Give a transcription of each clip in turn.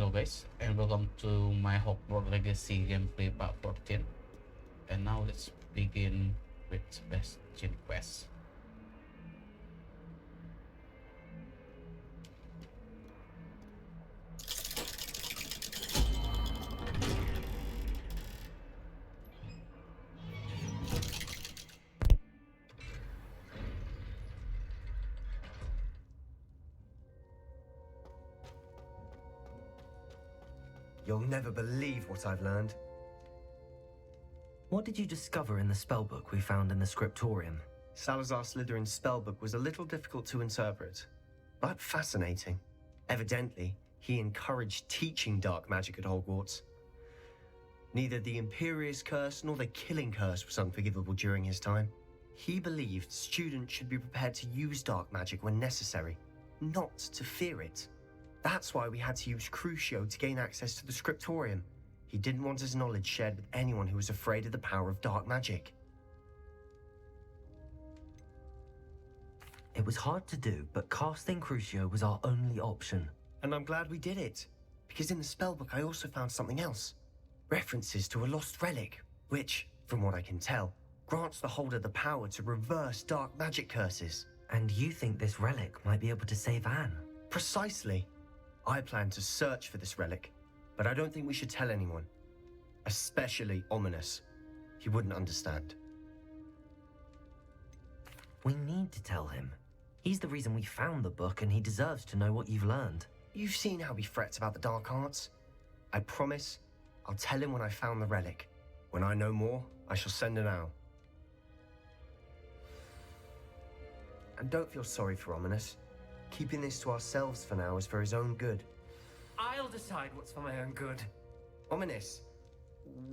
Hello guys, and welcome to my Hogwarts Legacy gameplay part 14. And now let's begin with Sebastian quest. You'll never believe what I've learned. What did you discover in the spellbook we found in the scriptorium? Salazar Slytherin's spellbook was a little difficult to interpret, but fascinating. Evidently, he encouraged teaching dark magic at Hogwarts. Neither the Imperious Curse nor the Killing Curse was unforgivable during his time. He believed students should be prepared to use dark magic when necessary, not to fear it. That's why we had to use Crucio to gain access to the scriptorium. He didn't want his knowledge shared with anyone who was afraid of the power of dark magic. It was hard to do, but casting Crucio was our only option. And I'm glad we did it, because in the spellbook I also found something else. References to a lost relic, which, from what I can tell, grants the holder the power to reverse dark magic curses. And you think this relic might be able to save Anne? Precisely. I plan to search for this relic, but I don't think we should tell anyone. Especially Ominous. He wouldn't understand. We need to tell him. He's the reason we found the book, and he deserves to know what you've learned. You've seen how he frets about the dark arts. I promise I'll tell him when I found the relic. When I know more, I shall send an owl. And don't feel sorry for Ominous. Keeping this to ourselves for now is for his own good. I'll decide what's for my own good. Ominous,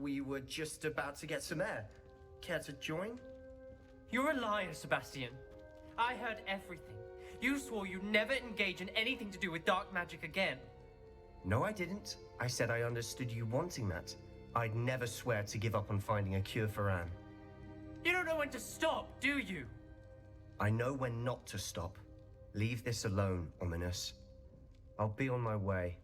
we were just about to get some air. Care to join? You're a liar, Sebastian. I heard everything. You swore you'd never engage in anything to do with dark magic again. No, I didn't. I said I understood you wanting that. I'd never swear to give up on finding a cure for Anne. You don't know when to stop, do you? I know when not to stop. Leave this alone, Ominous. I'll be on my way.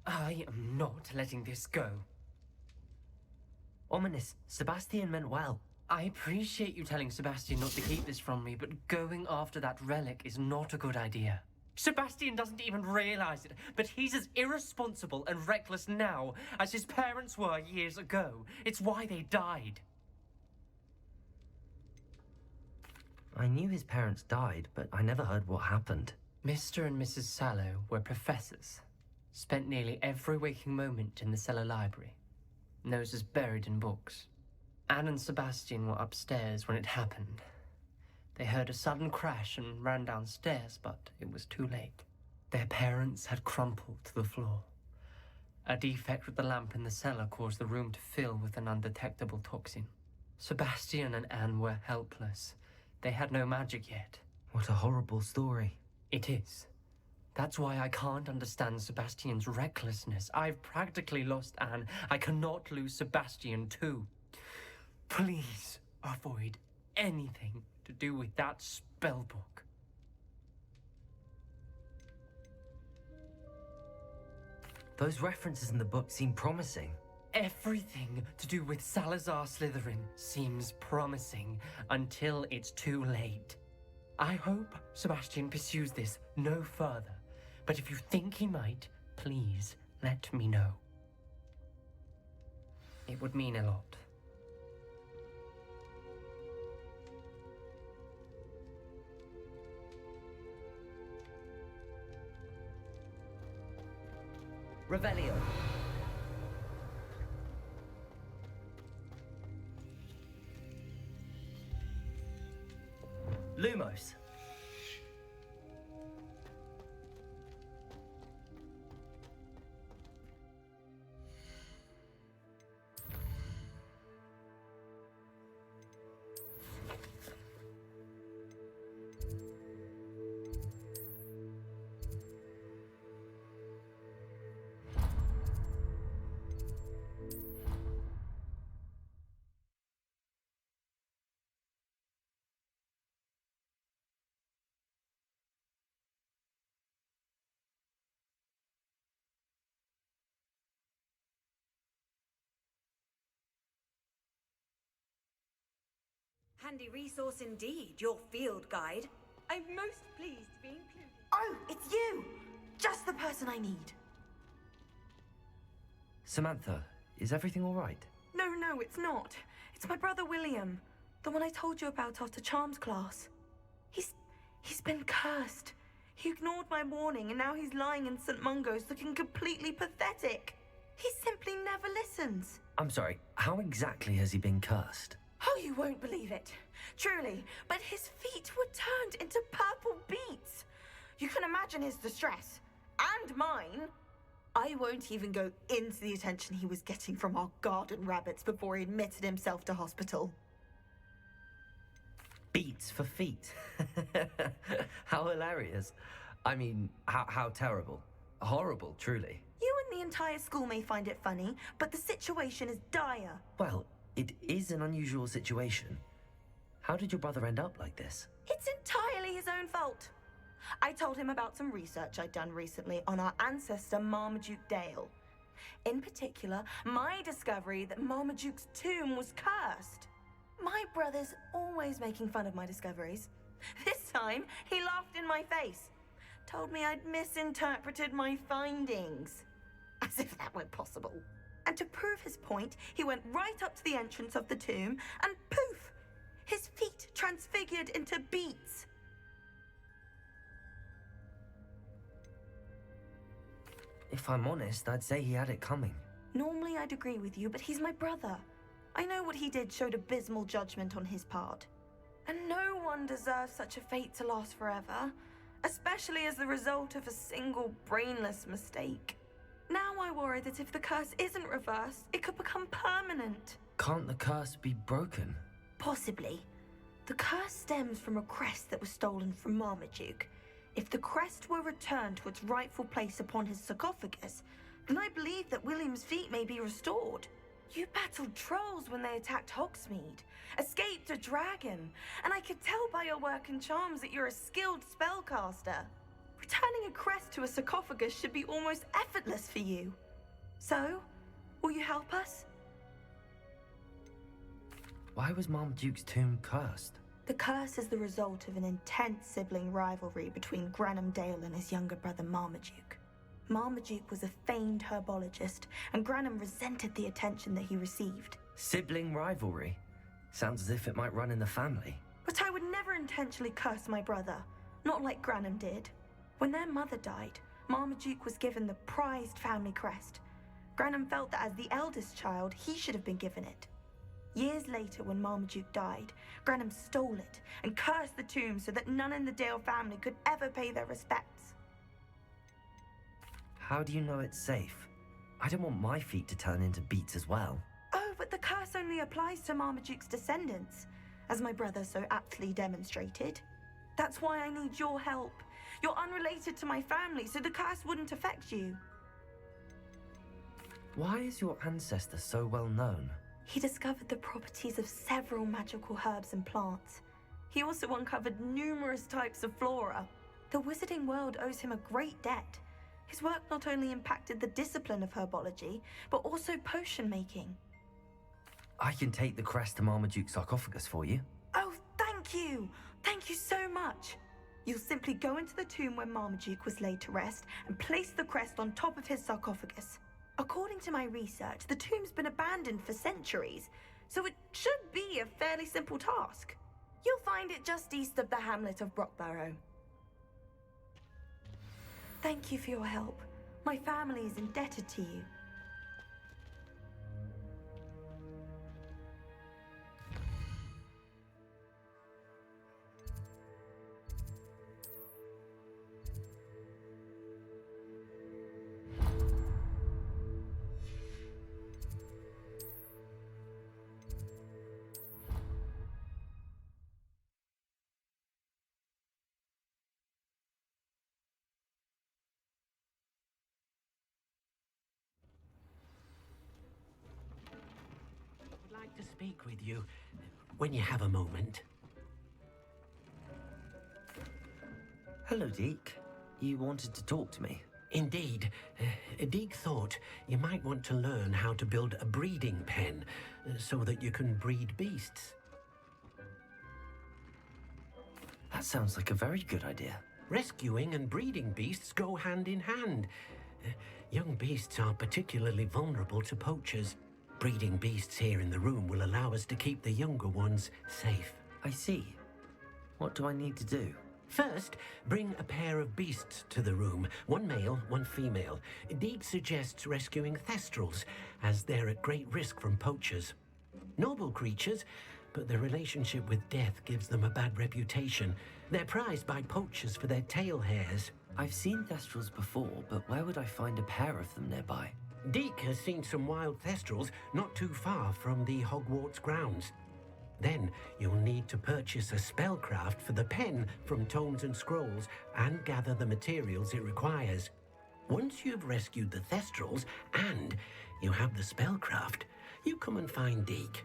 I am not letting this go. Ominous, Sebastian meant well. I appreciate you telling Sebastian not to keep this from me, but going after that relic is not a good idea. Sebastian doesn't even realize it, but he's as irresponsible and reckless now as his parents were years ago. It's why they died. I knew his parents died, but I never heard what happened. Mr. and Mrs. Sallow were professors. Spent nearly every waking moment in the cellar library. Noses buried in books. Anne and Sebastian were upstairs when it happened. They heard a sudden crash and ran downstairs, but it was too late. Their parents had crumpled to the floor. A defect with the lamp in the cellar caused the room to fill with an undetectable toxin. Sebastian and Anne were helpless. They had no magic yet. What a horrible story. It is. That's why I can't understand Sebastian's recklessness. I've practically lost Anne. I cannot lose Sebastian too. Please avoid anything to do with that spellbook. Those references in the book seem promising. Everything to do with Salazar Slytherin seems promising until it's too late. I hope Sebastian pursues this no further, but if you think he might, please let me know. It would mean a lot. Revelio. Lumos. Handy resource indeed, your field guide. I'm most pleased to be included. Oh, it's you! Just the person I need. Samantha, is everything all right? No, it's not. It's my brother William. The one I told you about after Charms class. He's been cursed. He ignored my warning and now he's lying in St. Mungo's looking completely pathetic. He simply never listens. I'm sorry, how exactly has he been cursed? Oh, you won't believe it. Truly, but his feet were turned into purple beets. You can imagine his distress. And mine. I won't even go into the attention he was getting from our garden rabbits before he admitted himself to hospital. Beats for feet. How hilarious. I mean, how terrible. Horrible, truly. You and the entire school may find it funny, but the situation is dire. Well, it is an unusual situation. How did your brother end up like this? It's entirely his own fault. I told him about some research I'd done recently on our ancestor Marmaduke Dale. In particular, my discovery that Marmaduke's tomb was cursed. My brother's always making fun of my discoveries. This time, he laughed in my face. Told me I'd misinterpreted my findings. As if that were possible. And to prove his point, he went right up to the entrance of the tomb and poof! His feet transfigured into beets. If I'm honest, I'd say he had it coming. Normally I'd agree with you, but he's my brother. I know what he did showed abysmal judgment on his part. And no one deserves such a fate to last forever, especially as the result of a single brainless mistake. Now I worry that if the curse isn't reversed, it could become permanent. Can't the curse be broken? Possibly. The curse stems from a crest that was stolen from Marmaduke. If the crest were returned to its rightful place upon his sarcophagus, then I believe that William's feet may be restored. You battled trolls when they attacked Hogsmeade, escaped a dragon, and I could tell by your work and charms that you're a skilled spellcaster. Returning a crest to a sarcophagus should be almost effortless for you. So, will you help us? Why was Marmaduke's tomb cursed? The curse is the result of an intense sibling rivalry between Granham Dale and his younger brother Marmaduke. Marmaduke was a famed herbologist, and Granham resented the attention that he received. Sibling rivalry? Sounds as if it might run in the family. But I would never intentionally curse my brother, not like Granham did. When their mother died, Marmaduke was given the prized family crest. Granham felt that as the eldest child, he should have been given it. Years later, when Marmaduke died, Granham stole it and cursed the tomb so that none in the Dale family could ever pay their respects. How do you know it's safe? I don't want my feet to turn into beets as well. Oh, but the curse only applies to Marmaduke's descendants, as my brother so aptly demonstrated. That's why I need your help. You're unrelated to my family, so the curse wouldn't affect you. Why is your ancestor so well known? He discovered the properties of several magical herbs and plants. He also uncovered numerous types of flora. The wizarding world owes him a great debt. His work not only impacted the discipline of herbology, but also potion making. I can take the crest to Marmaduke's sarcophagus for you. Oh, thank you! Thank you so much! You'll simply go into the tomb where Marmaduke was laid to rest and place the crest on top of his sarcophagus. According to my research, the tomb's been abandoned for centuries, so it should be a fairly simple task. You'll find it just east of the hamlet of Brockborough. Thank you for your help. My family is indebted to you. I'd like to speak with you when you have a moment. Hello, Deke. You wanted to talk to me? Indeed. Deke thought you might want to learn how to build a breeding pen so that you can breed beasts. That sounds like a very good idea. Rescuing and breeding beasts go hand in hand. Young beasts are particularly vulnerable to poachers. Breeding beasts here in the room will allow us to keep the younger ones safe. I see. What do I need to do? First, bring a pair of beasts to the room. One male, one female. Deek suggests rescuing thestrals, as they're at great risk from poachers. Noble creatures, but their relationship with death gives them a bad reputation. They're prized by poachers for their tail hairs. I've seen thestrals before, but where would I find a pair of them nearby? Deek has seen some wild thestrals not too far from the Hogwarts grounds. Then you'll need to purchase a spellcraft for the pen from Tomes and Scrolls and gather the materials it requires. Once you've rescued the thestrals and you have the spellcraft, you come and find Deek.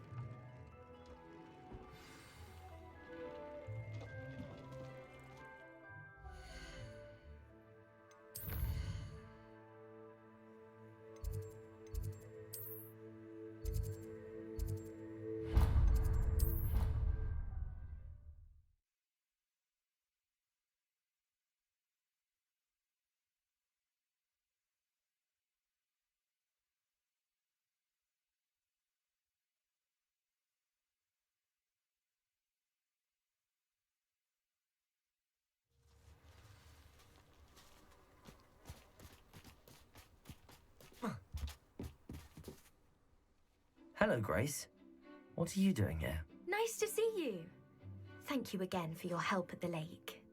Hello, Grace. What are you doing here? Nice to see you. Thank you again for your help at the lake.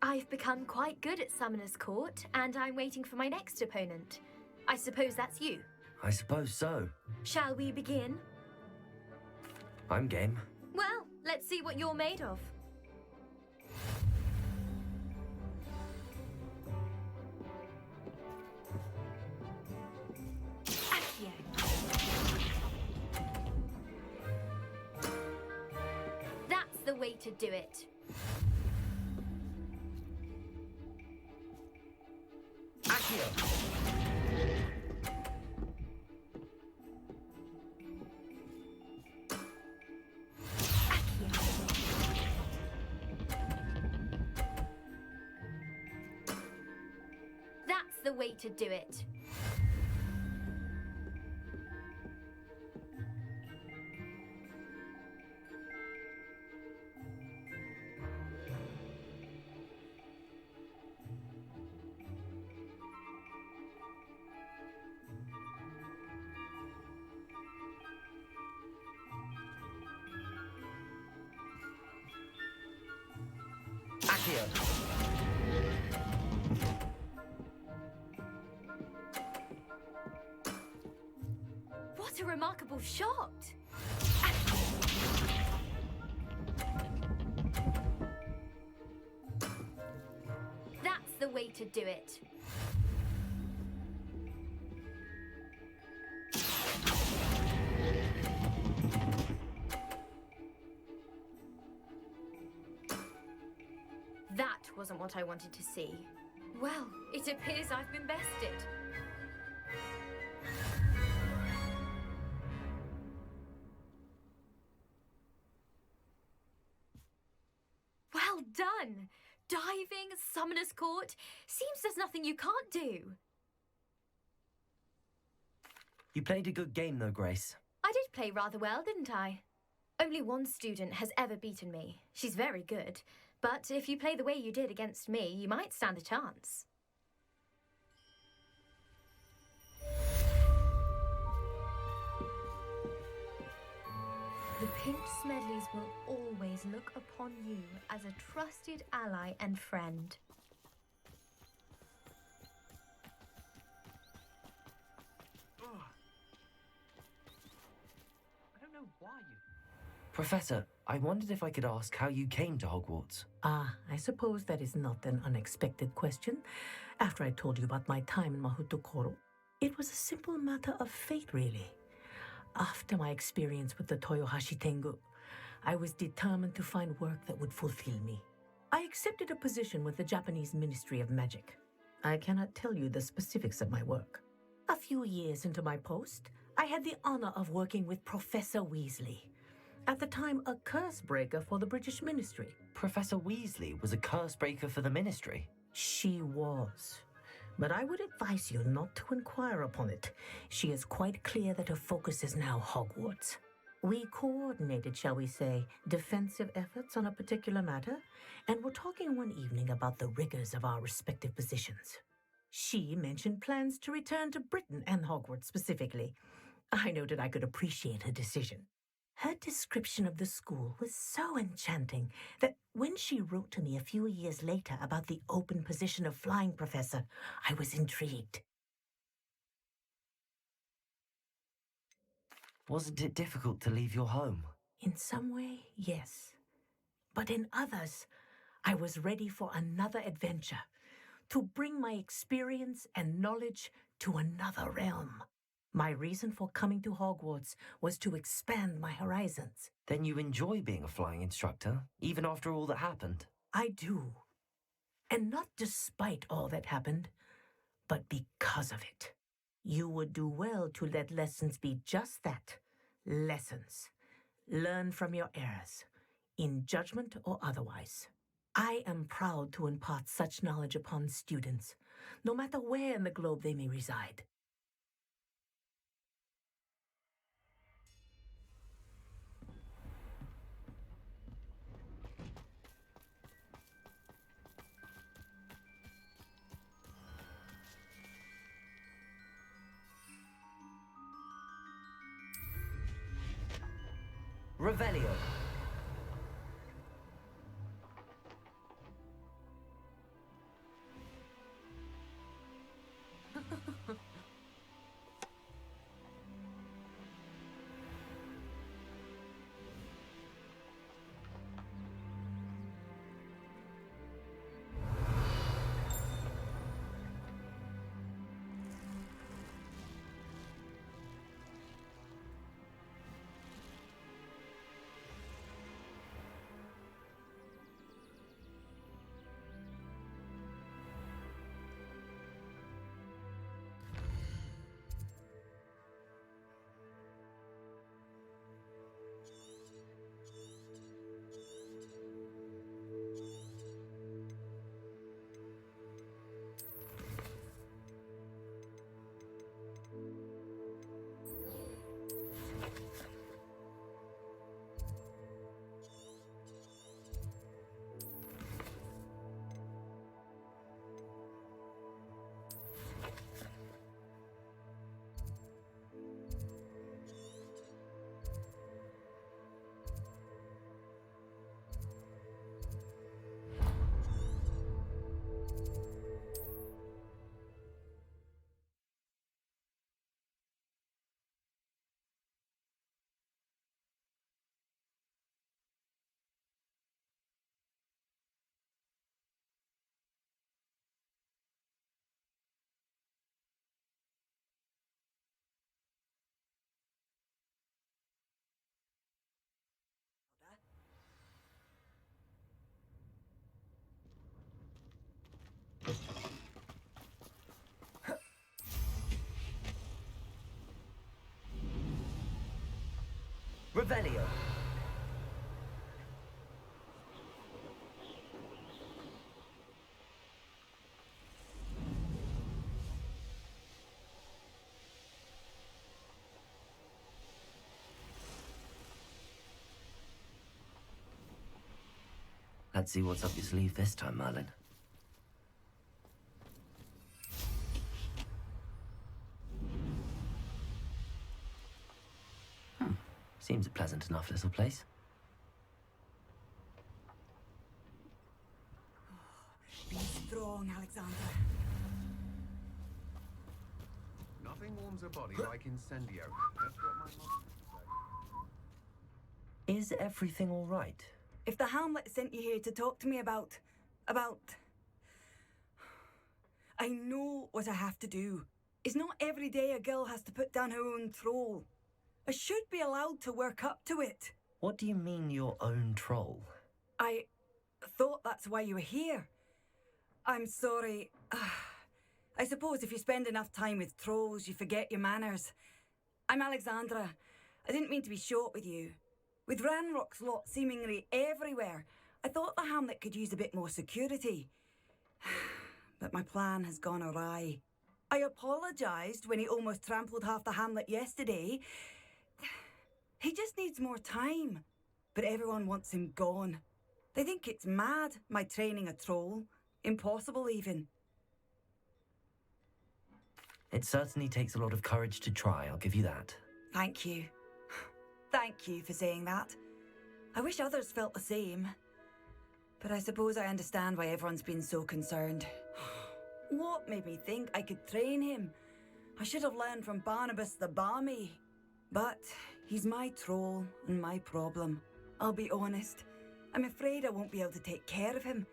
I've become quite good at Summoner's Court, and I'm waiting for my next opponent. I suppose that's you. I suppose so. Shall we begin? I'm game. Well, let's see what you're made of. Accio. That's the way to do it. Accio! That's the way to do it. Accio! What a remarkable shot! That's the way to do it. That wasn't what I wanted to see. Well, it appears I've been bested. Well done! Diving, Summoner's Court. Seems there's nothing you can't do. You played a good game, though, Grace. I did play rather well, didn't I? Only one student has ever beaten me. She's very good. But if you play the way you did against me, you might stand a chance. The Pink Smedleys will always look upon you as a trusted ally and friend. I don't know why you... Professor, I wondered if I could ask how you came to Hogwarts. I suppose that is not an unexpected question. After I told you about my time in Mahutokoro, it was a simple matter of fate, really. After my experience with the Toyohashi Tengu, I was determined to find work that would fulfill me. I accepted a position with the Japanese Ministry of Magic. I cannot tell you the specifics of my work. A few years into my post, I had the honor of working with Professor Weasley. At the time, a curse breaker for the British ministry. Professor Weasley was a curse breaker for the Ministry. She was. But I would advise you not to inquire upon it. She is quite clear that her focus is now Hogwarts. We coordinated, shall we say, defensive efforts on a particular matter, and were talking one evening about the rigors of our respective positions. She mentioned plans to return to Britain and Hogwarts specifically. I noted I could appreciate her decision. Her description of the school was so enchanting that when she wrote to me a few years later about the open position of flying professor, I was intrigued. Wasn't it difficult to leave your home? In some way, yes. But in others, I was ready for another adventure, to bring my experience and knowledge to another realm. My reason for coming to Hogwarts was to expand my horizons. Then you enjoy being a flying instructor, even after all that happened? I do. And not despite all that happened, but because of it. You would do well to let lessons be just that, lessons. Learn from your errors, in judgment or otherwise. I am proud to impart such knowledge upon students, no matter where in the globe they may reside. Revelio. Revelio. Let's see what's up your sleeve this time, Merlin. Seems a pleasant enough little place. Be strong, Alexander. Nothing warms a body like incendio. That's what my mom said. Is everything all right? If the Hamlet sent you here to talk to me about... I know what I have to do. It's not every day a girl has to put down her own troll. I should be allowed to work up to it. What do you mean, your own troll? I thought that's why you were here. I'm sorry. I suppose if you spend enough time with trolls, you forget your manners. I'm Alexandra. I didn't mean to be short with you. With Ranrock's lot seemingly everywhere, I thought the hamlet could use a bit more security. But my plan has gone awry. I apologised when he almost trampled half the hamlet yesterday. He just needs more time. But everyone wants him gone. They think it's mad, my training a troll. Impossible, even. It certainly takes a lot of courage to try, I'll give you that. Thank you. Thank you for saying that. I wish others felt the same. But I suppose I understand why everyone's been so concerned. What made me think I could train him? I should have learned from Barnabas the Barmy. But he's my troll and my problem. I'll be honest. I'm afraid I won't be able to take care of him.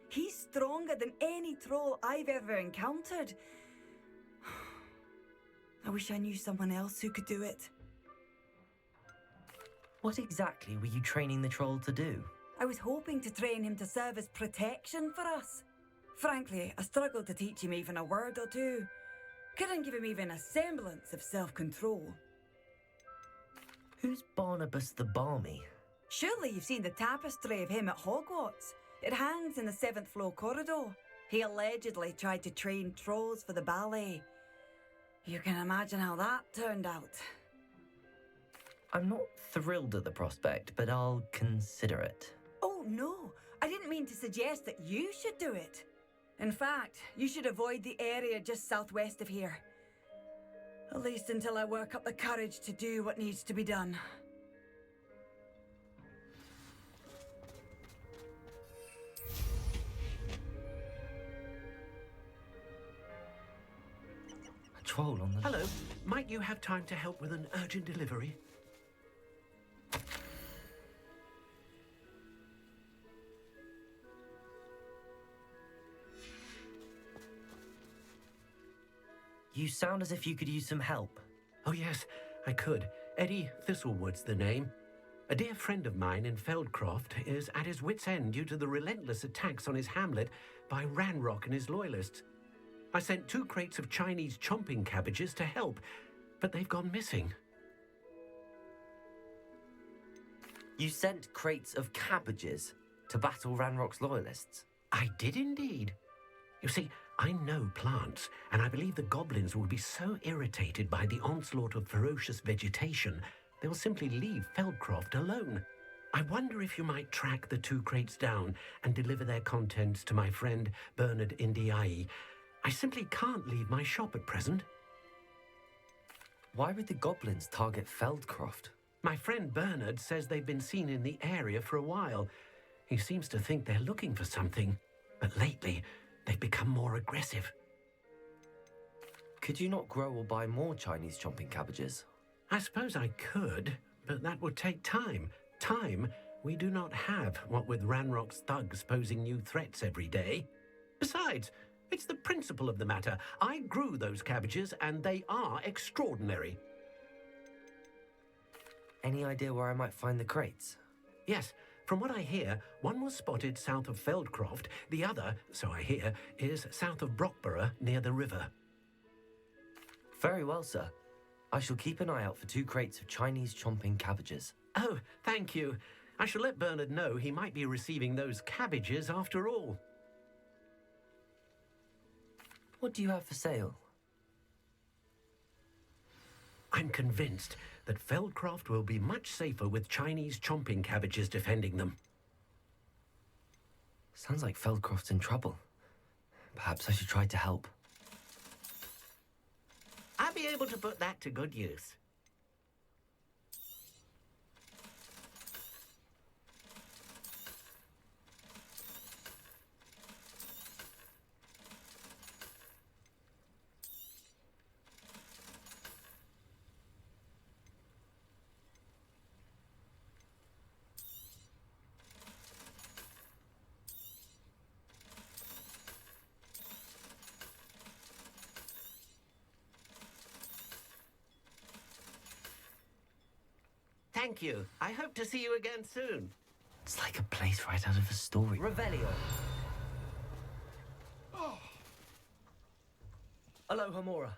He's stronger than any troll I've ever encountered. I wish I knew someone else who could do it. What exactly were you training the troll to do? I was hoping to train him to serve as protection for us. Frankly, I struggled to teach him even a word or two. Couldn't give him even a semblance of self-control. Who's Barnabas the Barmy? Surely you've seen the tapestry of him at Hogwarts. It hangs in the 7th floor corridor. He allegedly tried to train trolls for the ballet. You can imagine how that turned out. I'm not thrilled at the prospect, but I'll consider it. Oh, no. I didn't mean to suggest that you should do it. In fact, you should avoid the area just southwest of here. At least until I work up the courage to do what needs to be done. A troll on the... Hello. Might you have time to help with an urgent delivery? You sound as if you could use some help. Oh, yes, I could. Eddie Thistlewood's the name. A dear friend of mine in Feldcroft is at his wit's end due to the relentless attacks on his hamlet by Ranrock and his loyalists. I sent 2 crates of Chinese chomping cabbages to help, but they've gone missing. You sent crates of cabbages to battle Ranrock's loyalists? I did indeed. You see, I know plants, and I believe the goblins will be so irritated by the onslaught of ferocious vegetation, they will simply leave Feldcroft alone. I wonder if you might track the 2 crates down and deliver their contents to my friend Bernard Indiai. I simply can't leave my shop at present. Why would the goblins target Feldcroft? My friend Bernard says they've been seen in the area for a while. He seems to think they're looking for something, but lately they've become more aggressive. Could you not grow or buy more Chinese chomping cabbages? I suppose I could, but that would take time. Time we do not have, what with Ranrock's thugs posing new threats every day. Besides, it's the principle of the matter. I grew those cabbages, and they are extraordinary. Any idea where I might find the crates? Yes, from what I hear, one was spotted south of Feldcroft, the other, so I hear, is south of Brockborough near the river. Very well, sir. I shall keep an eye out for 2 crates of Chinese chomping cabbages. Oh, thank you. I shall let Bernard know he might be receiving those cabbages after all. What do you have for sale? I'm convinced that Feldcroft will be much safer with Chinese chomping cabbages defending them. Sounds like Feldcroft's in trouble. Perhaps I should try to help. I'll be able to put that to good use. Thank you. I hope to see you again soon. It's like a place right out of a story. Revelio. Aloha Mora.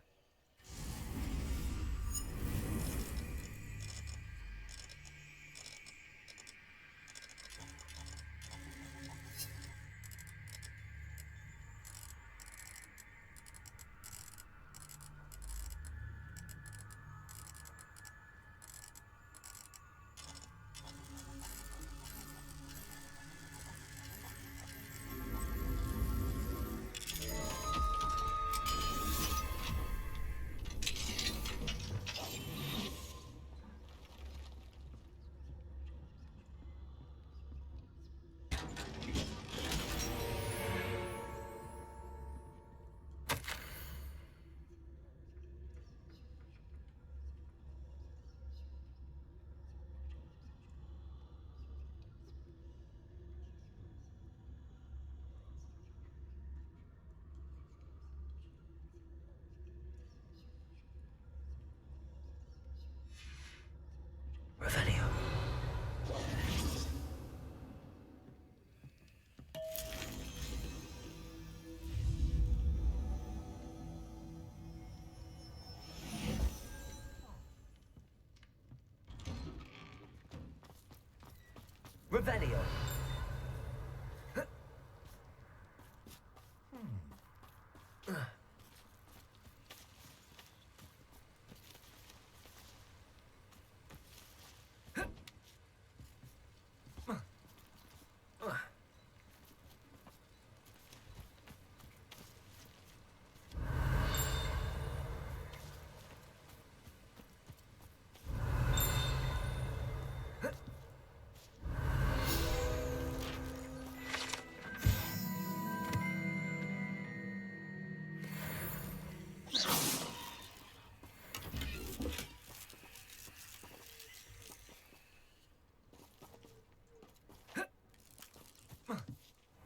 Revelio.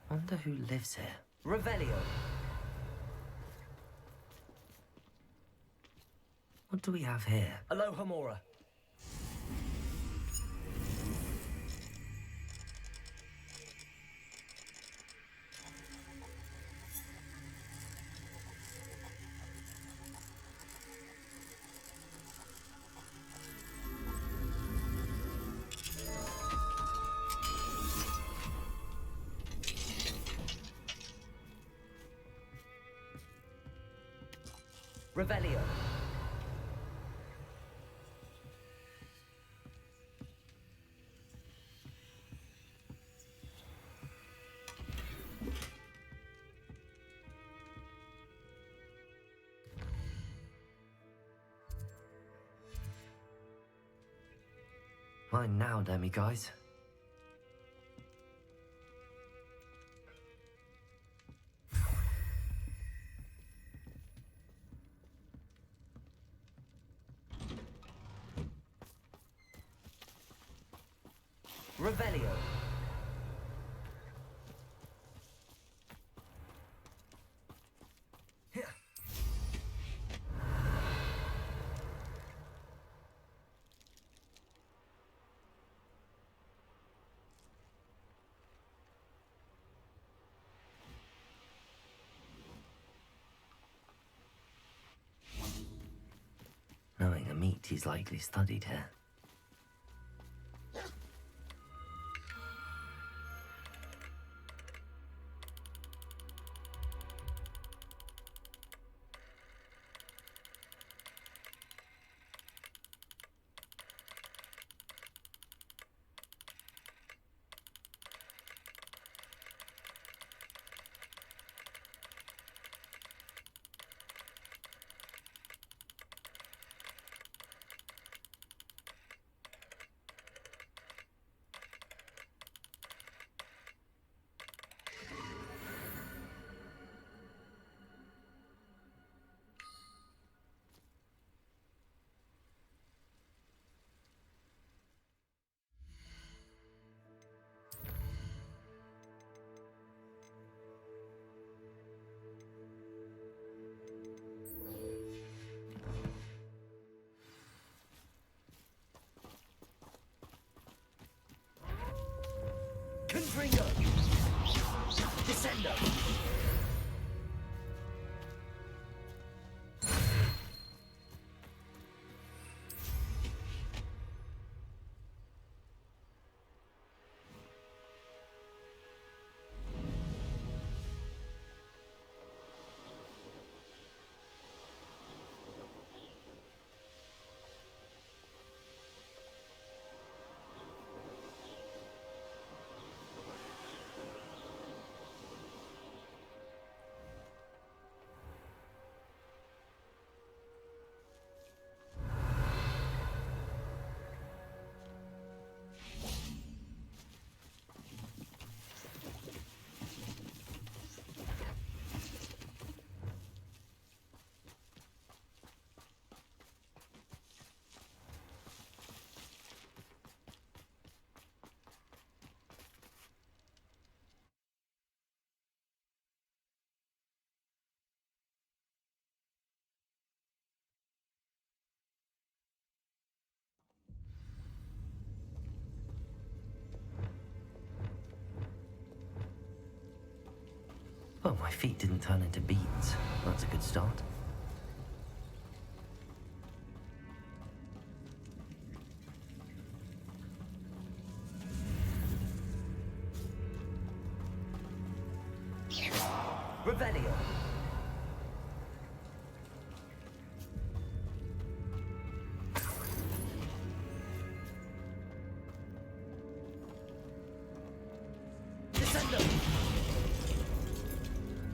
Wonder who lives here. Revelio. What do we have here? Aloha Mora. Revelio. Mine now, demi guys. Revelio. Knowing the meat, he's likely studied here. Confringo! Descendo! Well, my feet didn't turn into beans. That's a good start. Revelio. Descendo.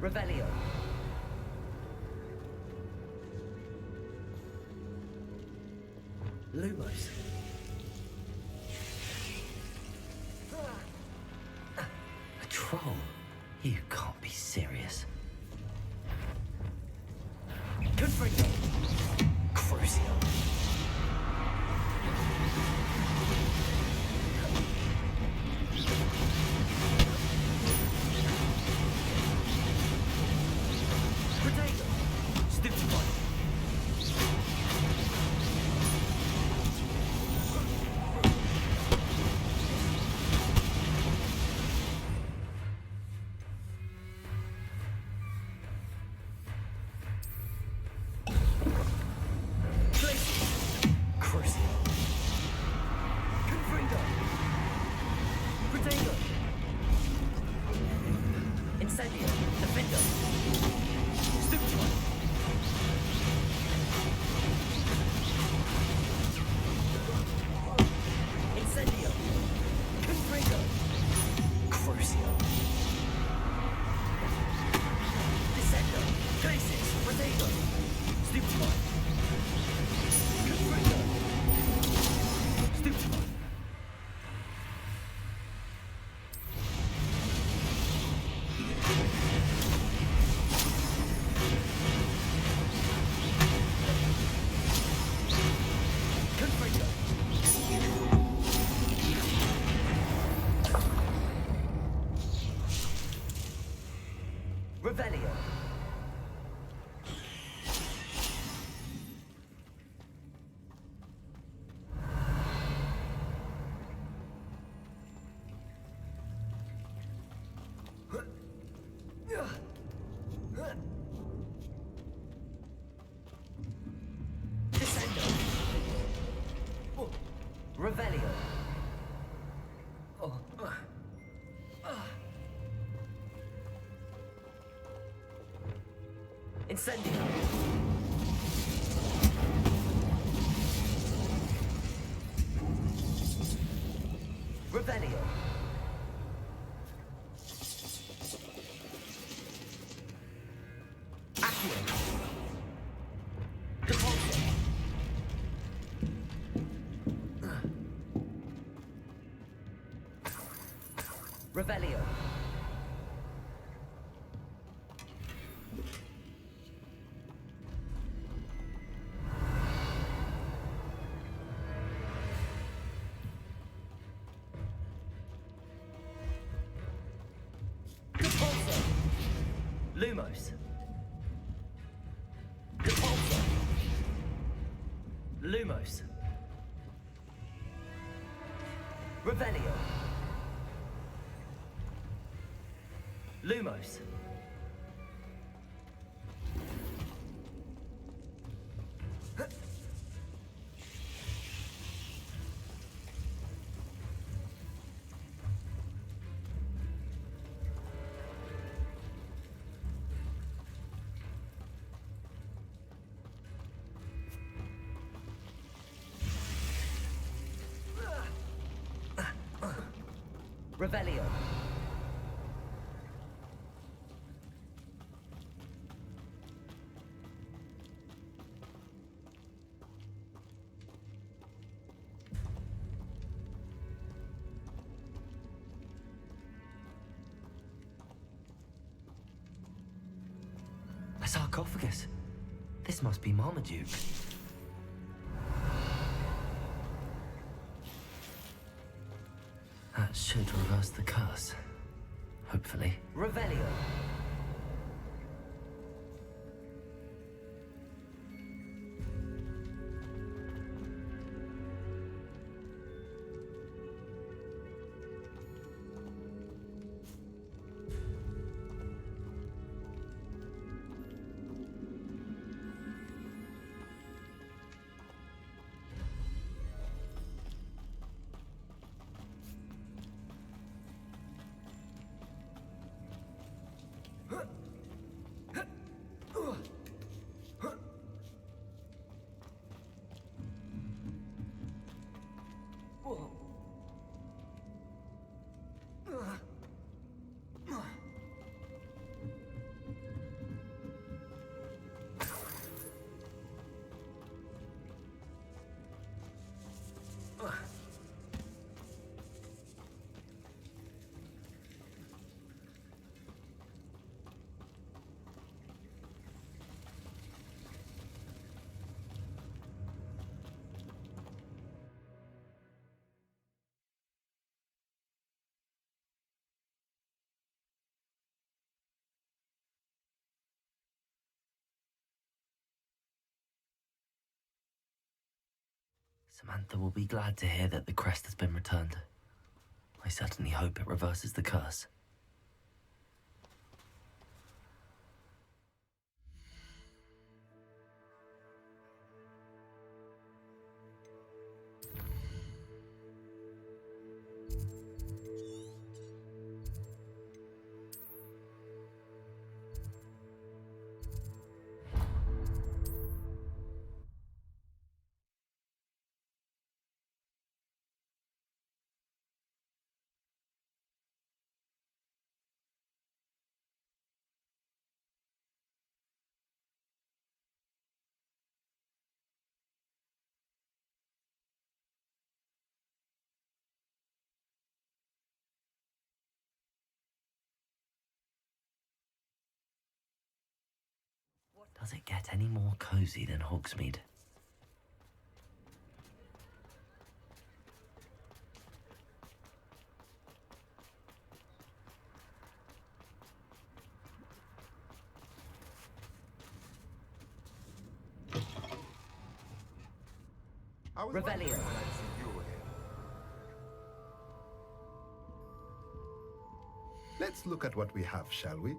Revelio. Lumos. A troll? You can't be serious. Confringo. Crucio. Protego. Stiptify. Crucio. Confringo. Protego. Incendio. Defendo. Stiptify. Incendio. Confringo. Crucio. Descendo. Glacis. Protego. Stiptify. Confringo. Stiptify. Confringo. Revelio. Descendo. Revelio. Incendio. Revelio. Accio. Depulso. Revelio. Depulso. Lumos. Depulso. Lumos. Revelio. Lumos. Revelio. A sarcophagus. This must be Marmaduke. That should reverse the curse. Hopefully. Revelio. Samantha will be glad to hear that the crest has been returned. I certainly hope it reverses the curse. Does it get any more cozy than Hogsmeade? Revelio. Let's look at what we have, shall we?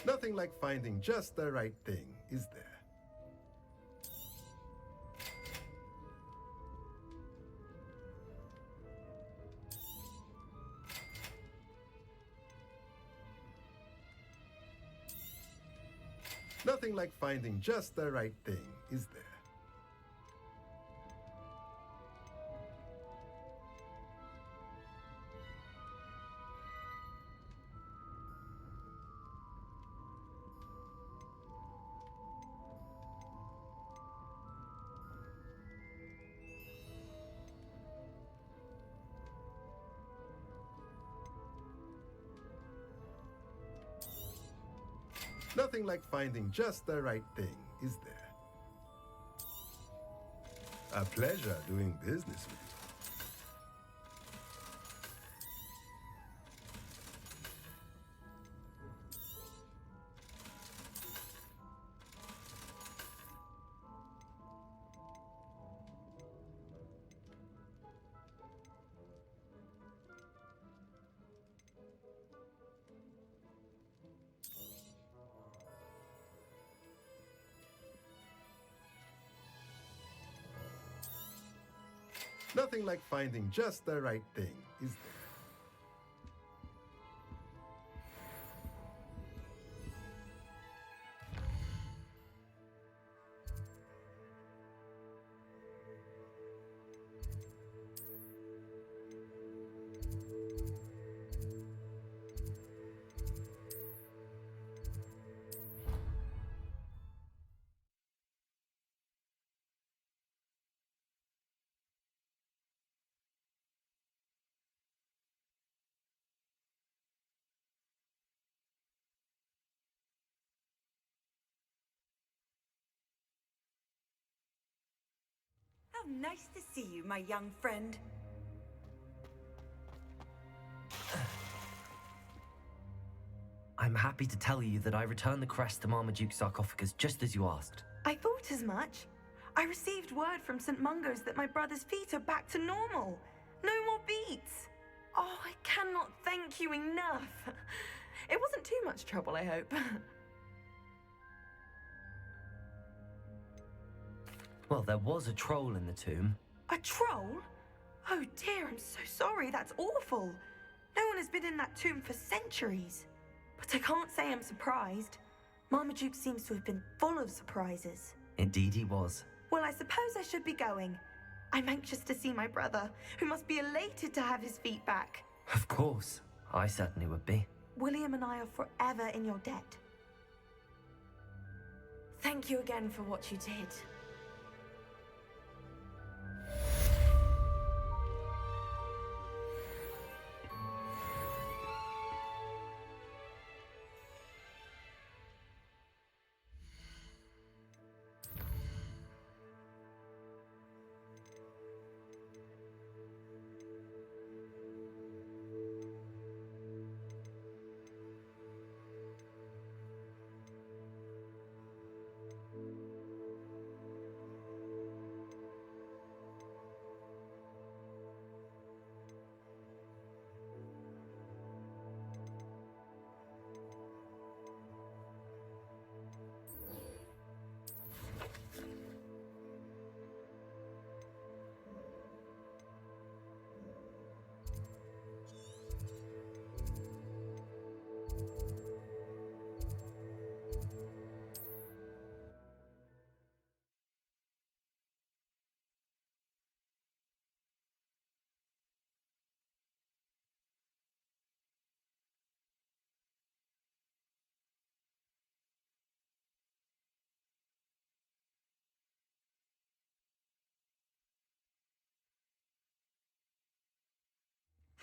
Nothing like finding just the right thing, is there? Nothing like finding just the right thing, is there? Nothing like finding just the right thing, is there? A pleasure doing business with you. Nothing like finding just the right thing, is there? How nice to see you, my young friend. I'm happy to tell you that I returned the crest to Marmaduke's sarcophagus just as you asked. I thought as much. I received word from St. Mungo's that my brother's feet are back to normal. No more beats. Oh, I cannot thank you enough. It wasn't too much trouble, I hope. Well, there was a troll in the tomb. A troll? Oh dear, I'm so sorry. That's awful. No one has been in that tomb for centuries. But I can't say I'm surprised. Marmaduke seems to have been full of surprises. Indeed he was. Well, I suppose I should be going. I'm anxious to see my brother, who must be elated to have his feet back. Of course. I certainly would be. William and I are forever in your debt. Thank you again for what you did.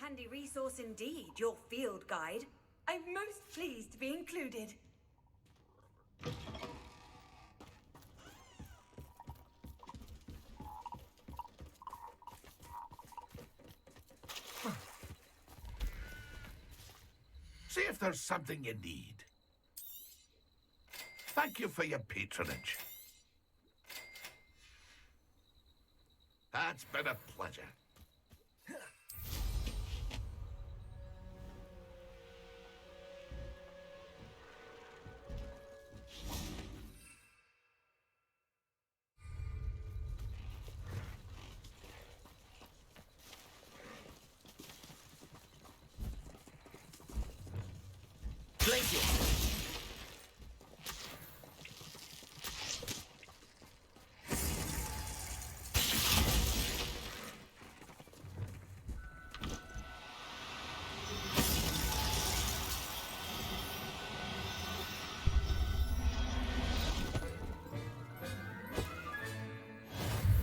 Handy resource indeed, your field guide. I'm most pleased to be included. See if there's something you need. Thank you for your patronage. It's been a pleasure.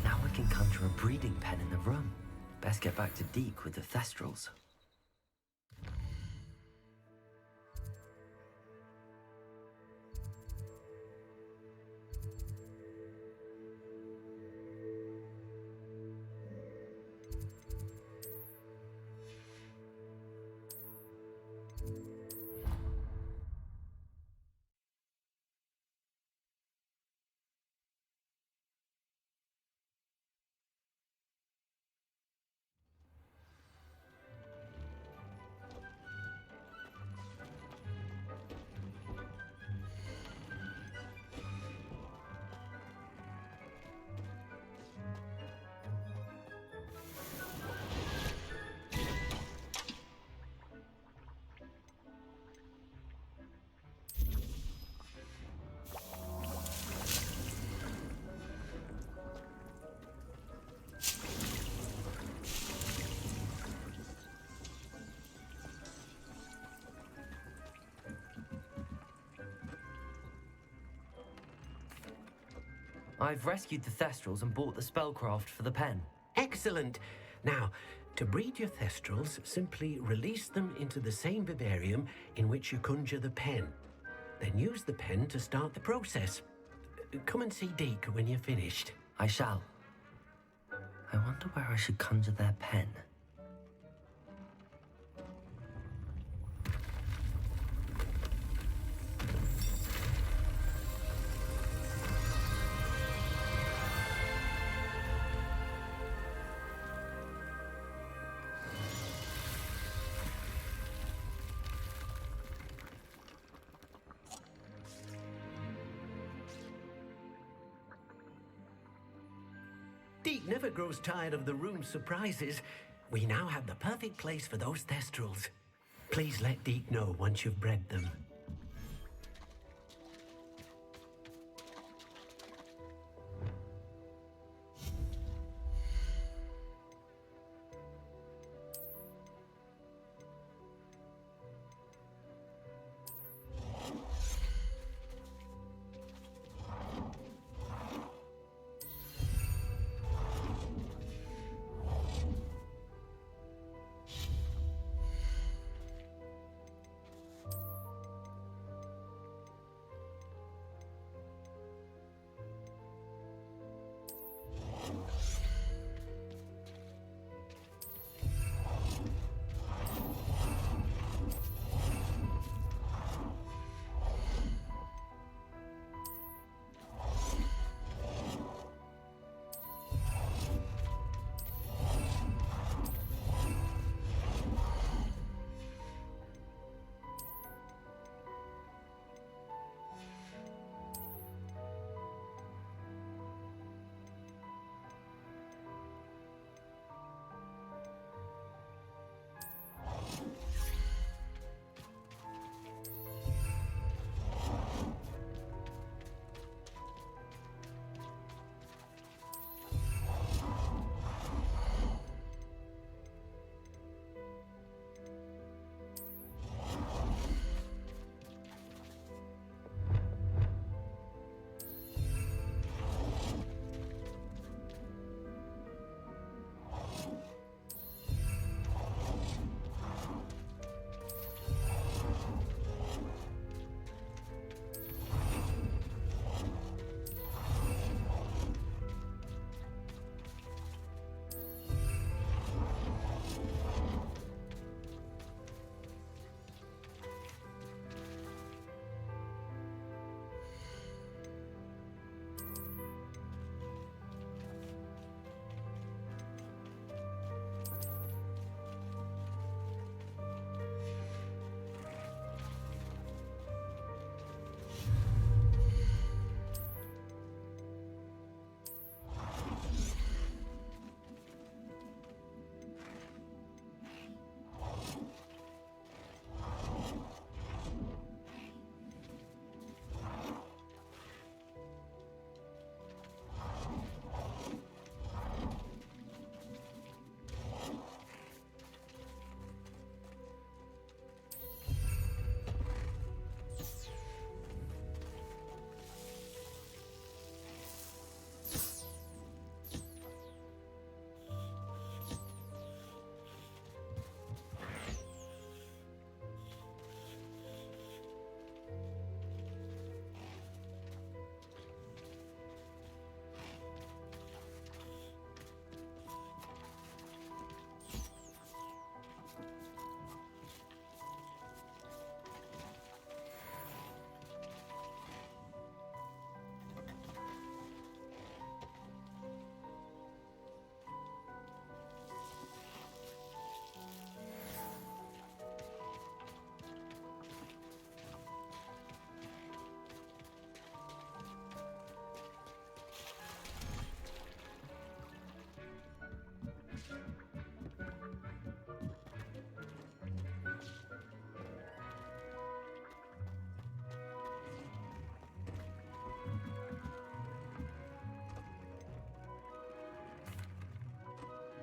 Now I can conjure a breeding pen in the room. Best get back to Deke with the Thestrals. I've rescued the Thestrals and bought the spellcraft for the pen. Excellent. Now, to breed your Thestrals, simply release them into the same vivarium in which you conjure the pen. Then use the pen to start the process. Come and see Deke when you're finished. I shall. I wonder where I should conjure their pen. Deke never grows tired of the room's surprises. We now have the perfect place for those Thestrals. Please let Deke know once you've bred them.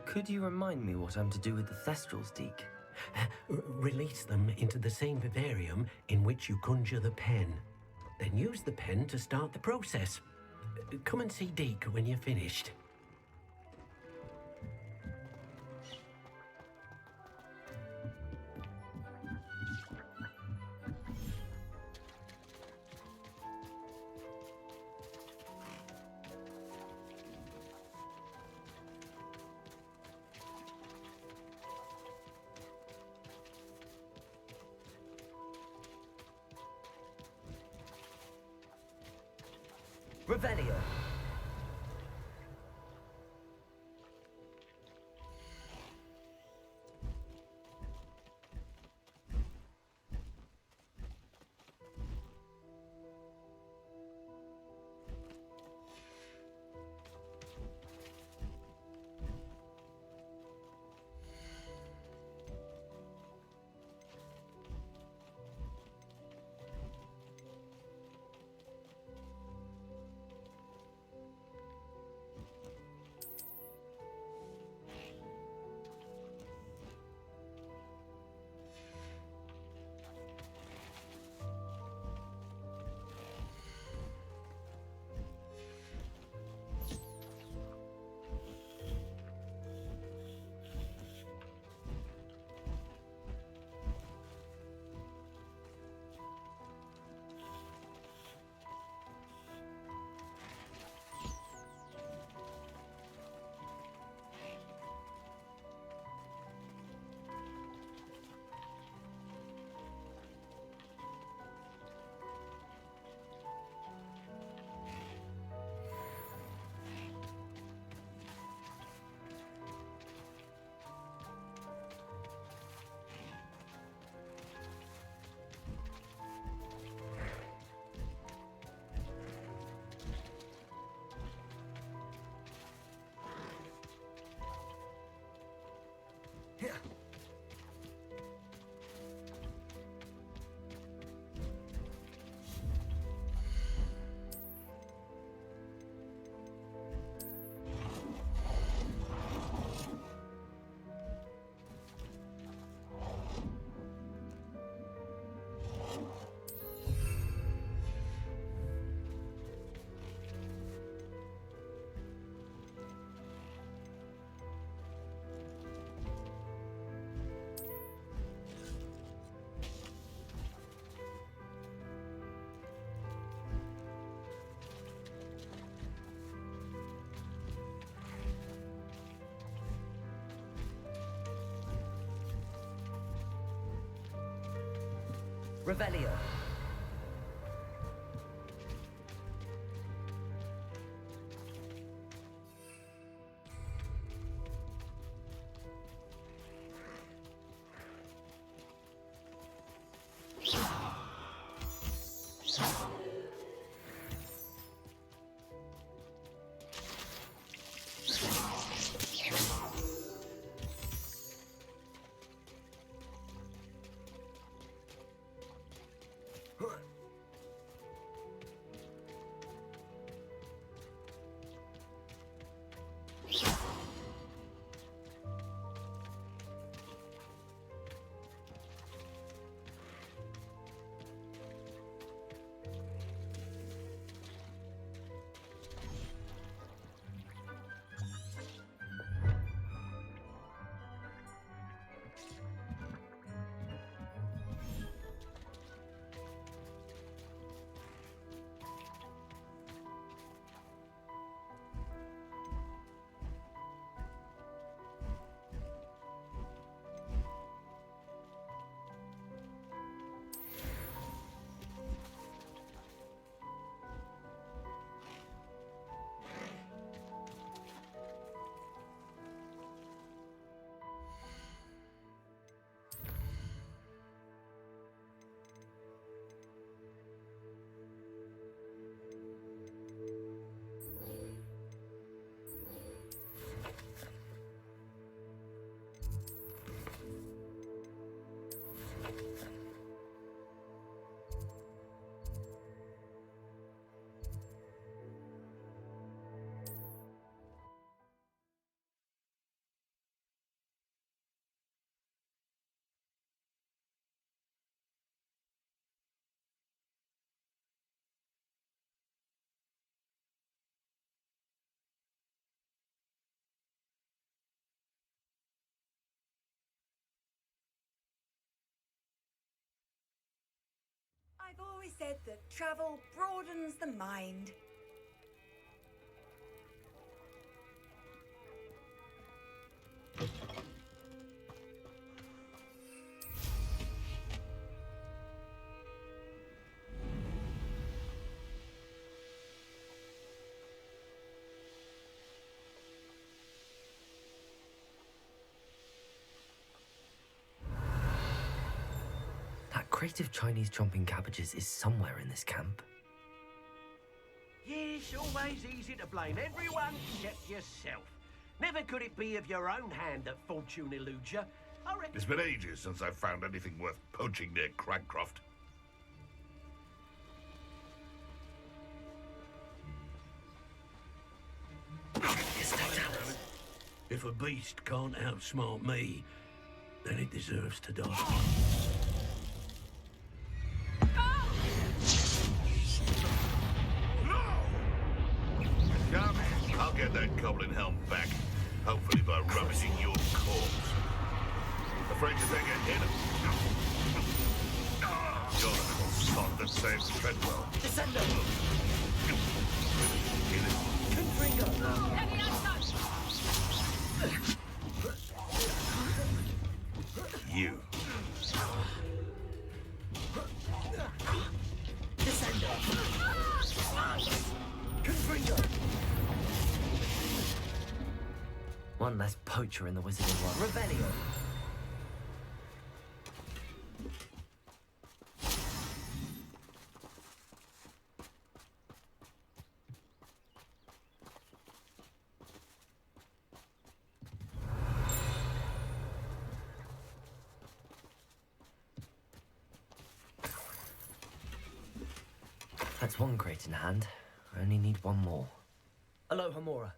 Could you remind me what I'm to do with the Thestrals, Deke? Release them into the same vivarium in which you conjure the pen. Then use the pen to start the process. Come and see Deke when you're finished. Revelio. Revelio. said that travel broadens the mind. That crate of Chinese chomping cabbages is somewhere in this camp. Yes, always easy to blame everyone except yourself. Never could it be of your own hand that fortune eludes you. I reckon... It's been ages since I've found anything worth poaching near Cragcroft. If a beast can't outsmart me, then it deserves to die. Come, I'll get that goblin helm back. Hopefully by rummaging your corpse. Afraid to take a hit? You're the little sod that saves Treadwell. Descendo! You. One less poacher in the Wizarding World. Revelio! That's one crate in hand. I only need one more. Aloha Mora.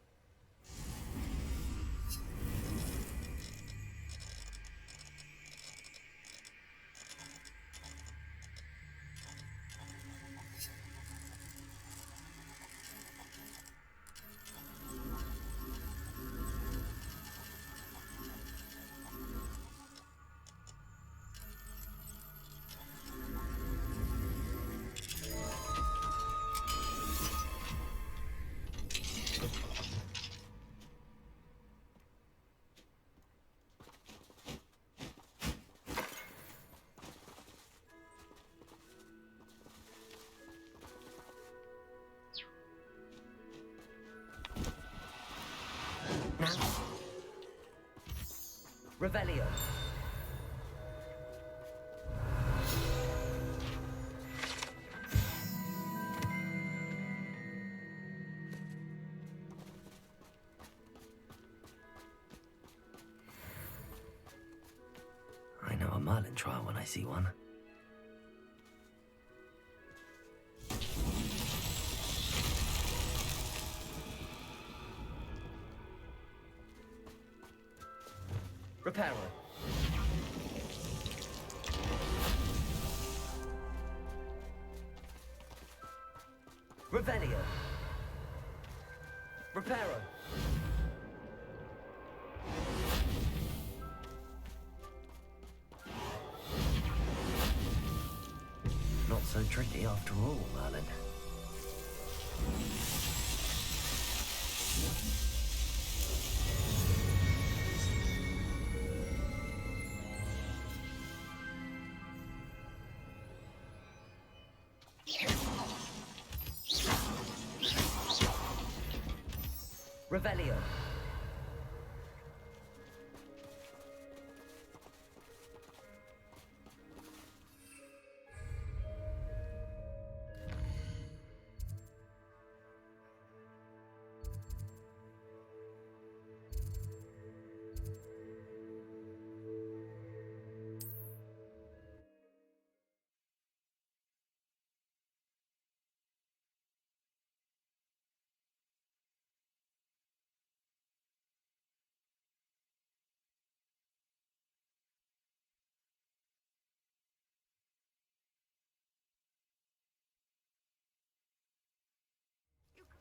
Revelio. I know a Merlin trial when I see one. Reparo. Revelio. Reparo. Not so tricky after all, Merlin. Revelio.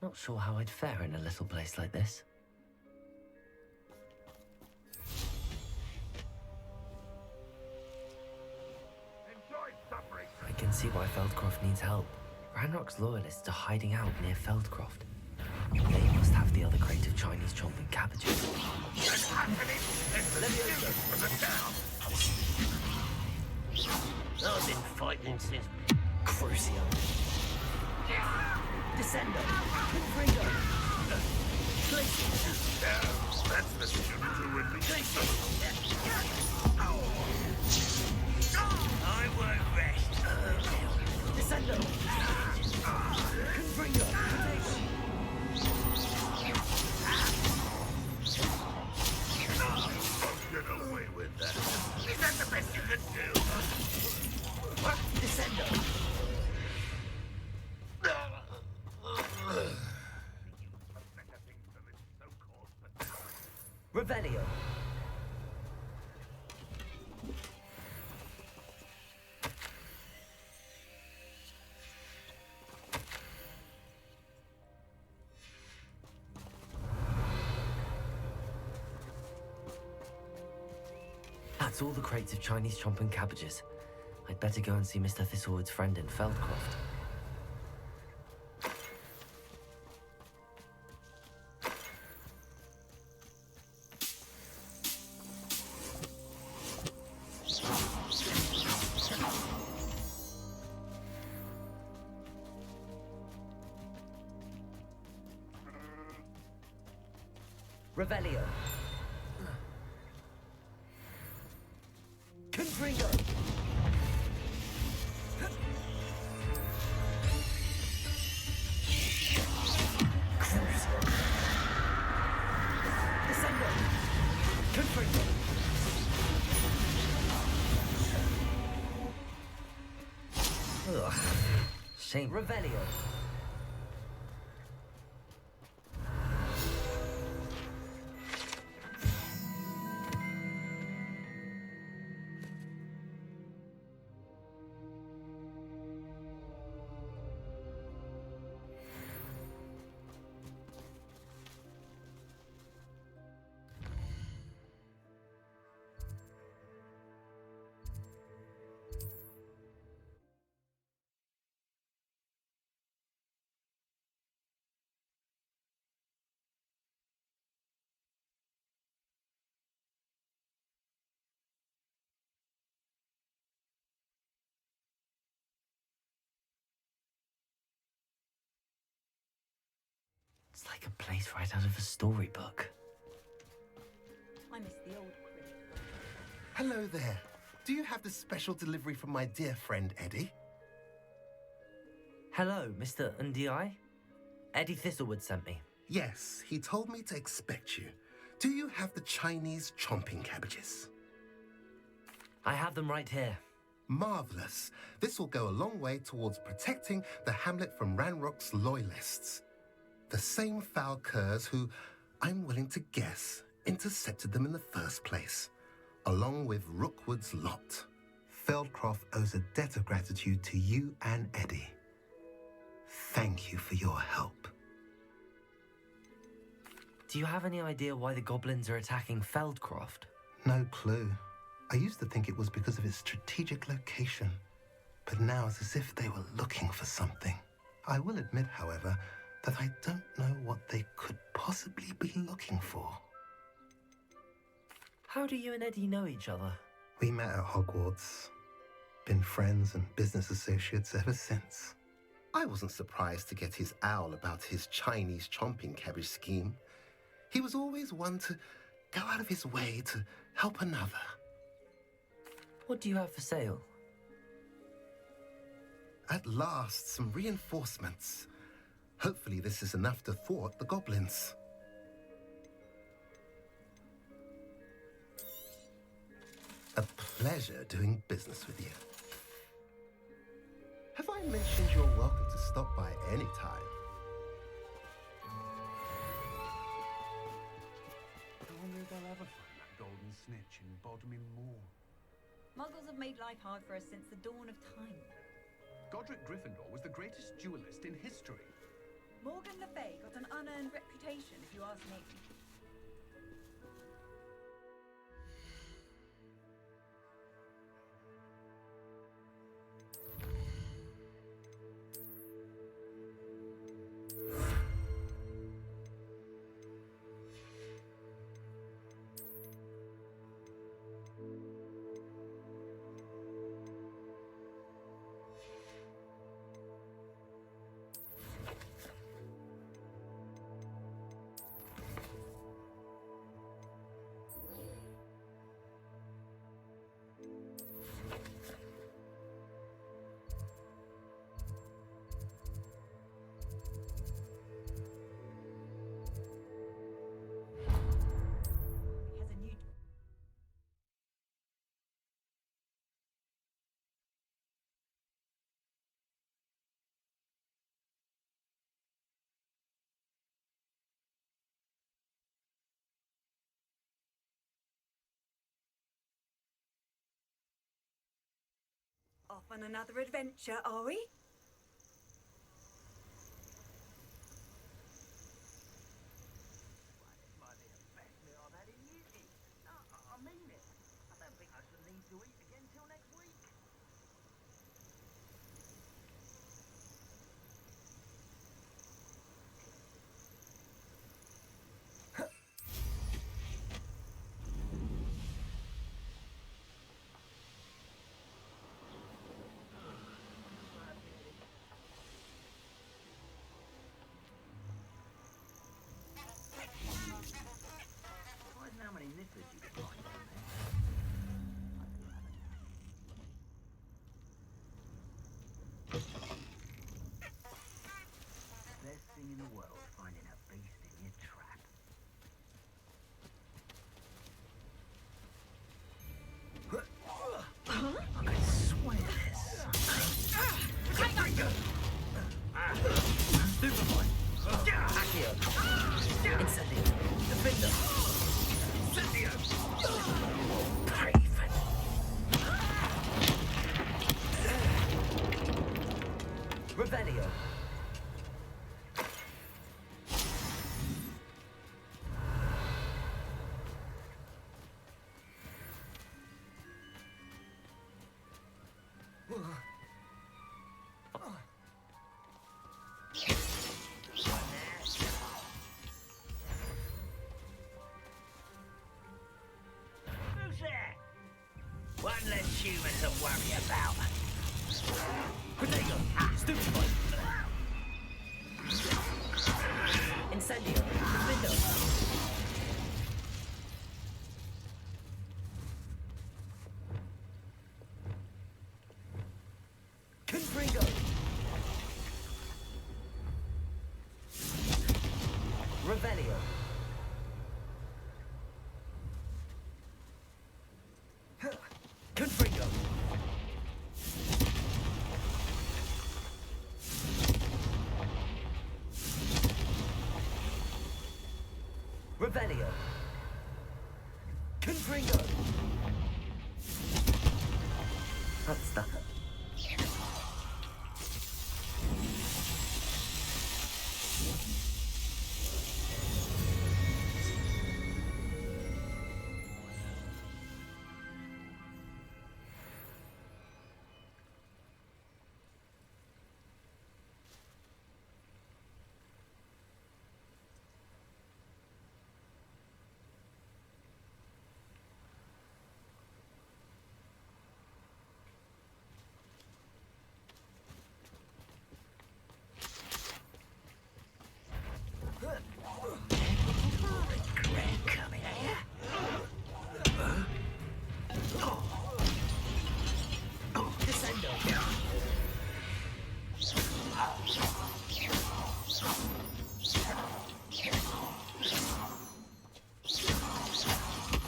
Not sure how I'd fare in a little place like this. Enjoy suffering. I can can see why Feldcroft needs help. Ranrock's loyalists are hiding out near Feldcroft. They must have the other crate of Chinese chomping cabbages. What's happening? Leviosa from the town. I've been fighting since Crucio. Descendo. Confringo. That's the student who would be. I won't rest. Descendo. Confringo. Get away with that. Is that the best you can do? Descendo. Revelio. That's all the crates of Chinese chomping cabbages. I'd better go and see Mr. Thistlewood's friend in Feldcroft. Revelio. Confringo. Descendo. Confringo. Ugh. Shame. Revelio. It's like a place right out of a storybook. I miss the old crib. Hello there. Do you have the special delivery from my dear friend Eddie? Hello, Mr. Ndi. Eddie Thistlewood sent me. Yes, he told me to expect you. Do you have the Chinese chomping cabbages? I have them right here. Marvelous. This will go a long way towards protecting the hamlet from Ranrock's loyalists. The same foul curs who, I'm willing to guess, intercepted them in the first place, along with Rookwood's lot. Feldcroft owes a debt of gratitude to you and Eddie. Thank you for your help. Do you have any idea why the goblins are attacking Feldcroft? No clue. I used to think it was because of its strategic location, but now it's as if they were looking for something. I will admit, however, that I don't know what they could possibly be looking for. How do you and Eddie know each other? We met at Hogwarts. Been friends and business associates ever since. I wasn't surprised to get his owl about his Chinese chomping cabbage scheme. He was always one to go out of his way to help another. What do you have for sale? At last, some reinforcements. Hopefully this is enough to thwart the goblins. A pleasure doing business with you. Have I mentioned you're welcome to stop by any time? If only they'll ever find that golden snitch in Bodmin Moor. Muggles have made life hard for us since the dawn of time. Godric Gryffindor was the greatest duelist in history. Morgan Le Fay got an unearned reputation, if you ask me. Off on another adventure, are we? Best thing in the world, finding a beast in your trap. I can swear this. Superboy! Accio! Incendio! Defender! Incendio! Craven! Revelio! Who's there? One less human to worry about. Protego! Superboy! Incendio! Defender! Confringo! Revelio! Confringo! Revelio! Confringo! That's that.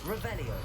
Revelio.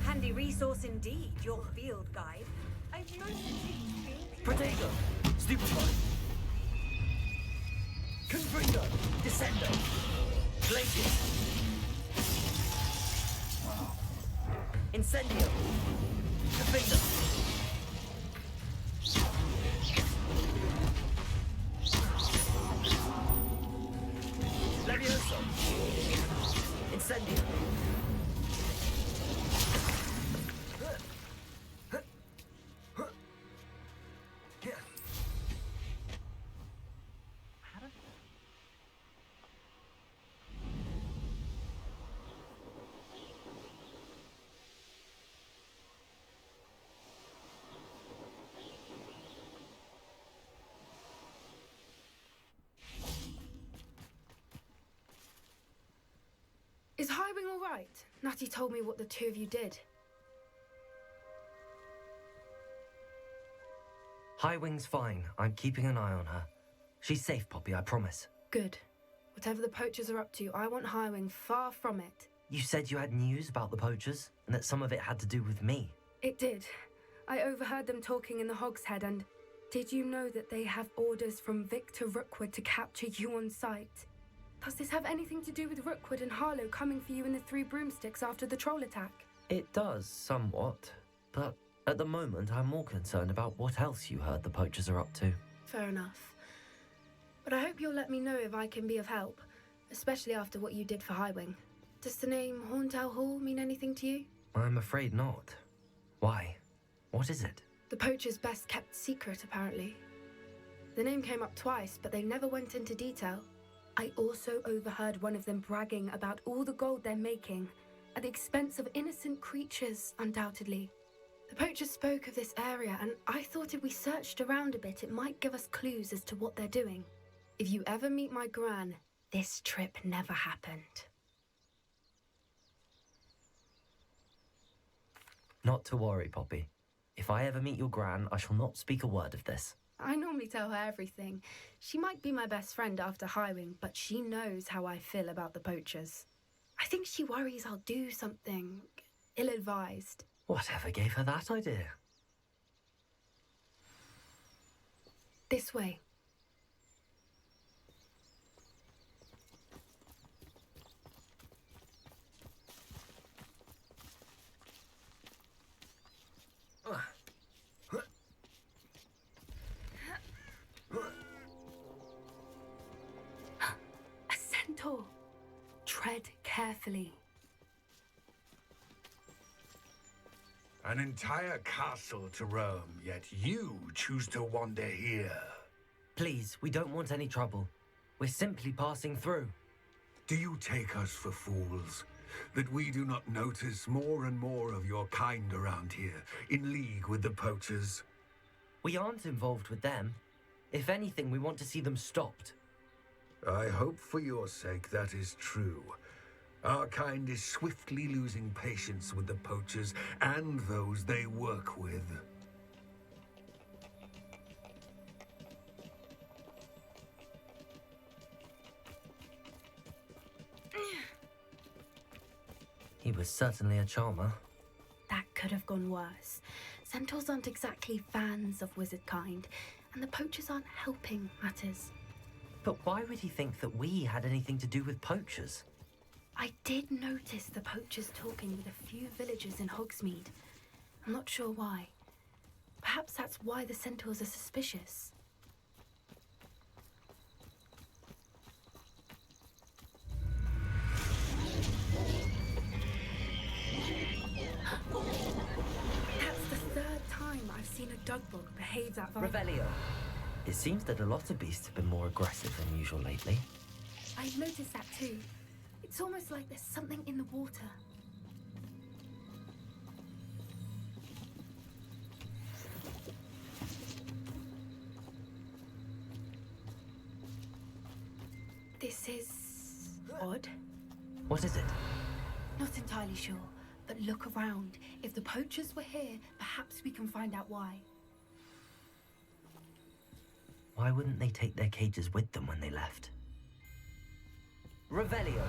Handy resource indeed, your field guide. I've noticed being Protego. Stupefy. Confringo. Descendo. Glacius. Incendio! Defender! Levioso! Incendio! Is Highwing all right? Natty told me what the two of you did. Highwing's fine. I'm keeping an eye on her. She's safe, Poppy, I promise. Good. Whatever the poachers are up to, I want Highwing far from it. You said you had news about the poachers, and that some of it had to do with me. It did. I overheard them talking in the Hogshead, and did you know that they have orders from Victor Rookwood to capture you on sight? Does this have anything to do with Rookwood and Harlow coming for you in the Three Broomsticks after the troll attack? It does, somewhat. But at the moment, I'm more concerned about what else you heard the poachers are up to. Fair enough. But I hope you'll let me know if I can be of help, especially after what you did for Highwing. Does the name Horntail Hall mean anything to you? I'm afraid not. Why? What is it? The poachers' best kept secret, apparently. The name came up twice, but they never went into detail. I also overheard one of them bragging about all the gold they're making, at the expense of innocent creatures, undoubtedly. The poachers spoke of this area, and I thought if we searched around a bit, it might give us clues as to what they're doing. If you ever meet my gran, this trip never happened. Not to worry, Poppy. If I ever meet your gran, I shall not speak a word of this. I normally tell her everything. She might be my best friend after Highwing, but she knows how I feel about the poachers. I think she worries I'll do something ill-advised. Whatever gave her that idea? This way. A centaur. Tread carefully. An entire castle to roam, yet you choose to wander here. Please, we don't want any trouble. We're simply passing through. Do you take us for fools? That we do not notice more and more of your kind around here, in league with the poachers? We aren't involved with them. If anything, we want to see them stopped. I hope for your sake that is true. Our kind is swiftly losing patience with the poachers and those they work with. He was certainly a charmer. That could have gone worse. Centaurs aren't exactly fans of wizard kind, and the poachers aren't helping matters. But why would he think that we had anything to do with poachers? I did notice the poachers talking with a few villagers in Hogsmeade. I'm not sure why. Perhaps that's why the centaurs are suspicious. That's the third time I've seen a dugbog behave that violently. Revelio. It seems that a lot of beasts have been more aggressive than usual lately. I've noticed that too. It's almost like there's something in the water. This is odd. What is it? Not entirely sure, but look around. If the poachers were here, perhaps we can find out why. Why wouldn't they take their cages with them when they left? Revelio.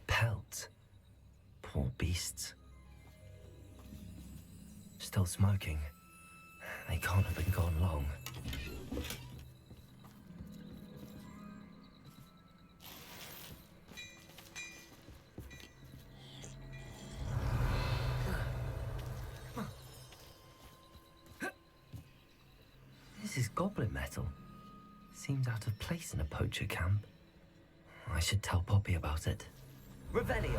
Pelt. Poor beasts. Still smoking. They can't have been gone long. goblin metal. Seems out of place in a poacher camp. I should tell Poppy about it. Revelio!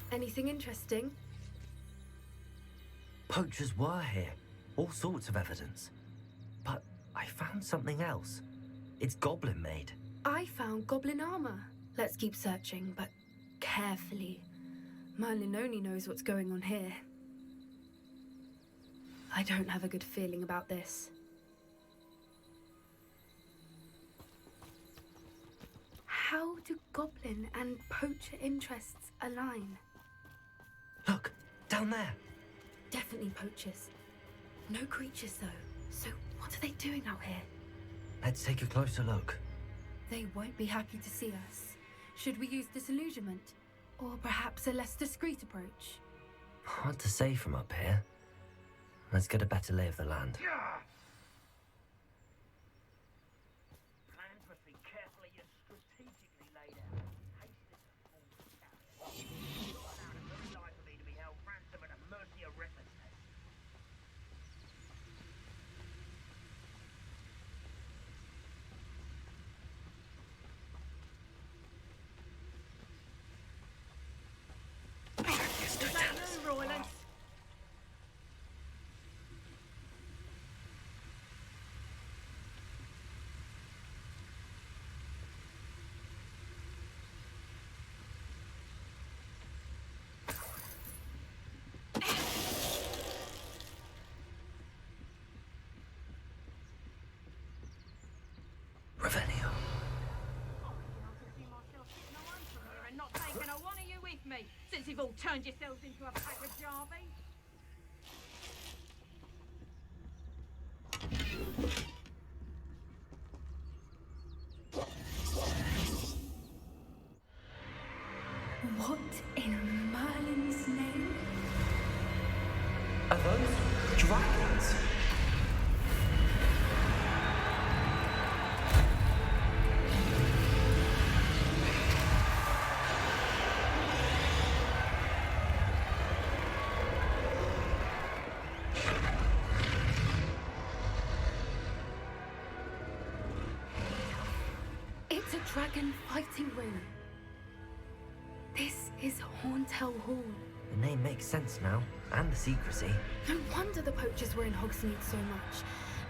Anything interesting? Poachers were here. All sorts of evidence. But I found something else. It's goblin made. I found goblin armor. Let's keep searching, but carefully. Merlin only knows what's going on here. I don't have a good feeling about this. How do goblin and poacher interests align? Look, down there. Definitely poachers. No creatures, though. So what are they doing out here? Let's take a closer look. They won't be happy to see us. Should we use disillusionment? Or perhaps a less discreet approach? Hard to say from up here. Let's get a better lay of the land. Plans must be carefully and strategically laid out. Hasted to fall the carrier. Not allowed a good life for me to be held ransom at the mercy of recklessness. Is that you, Royland? Revelio. And not taking a one of you with me, since you've all turned yourselves into a pack of jarvies. What in Merlin's name? Are those dragons? It's a dragon fighting ring. This is Horntail Hall. The name makes sense now, and the secrecy. No wonder the poachers were in Hogsmeade so much.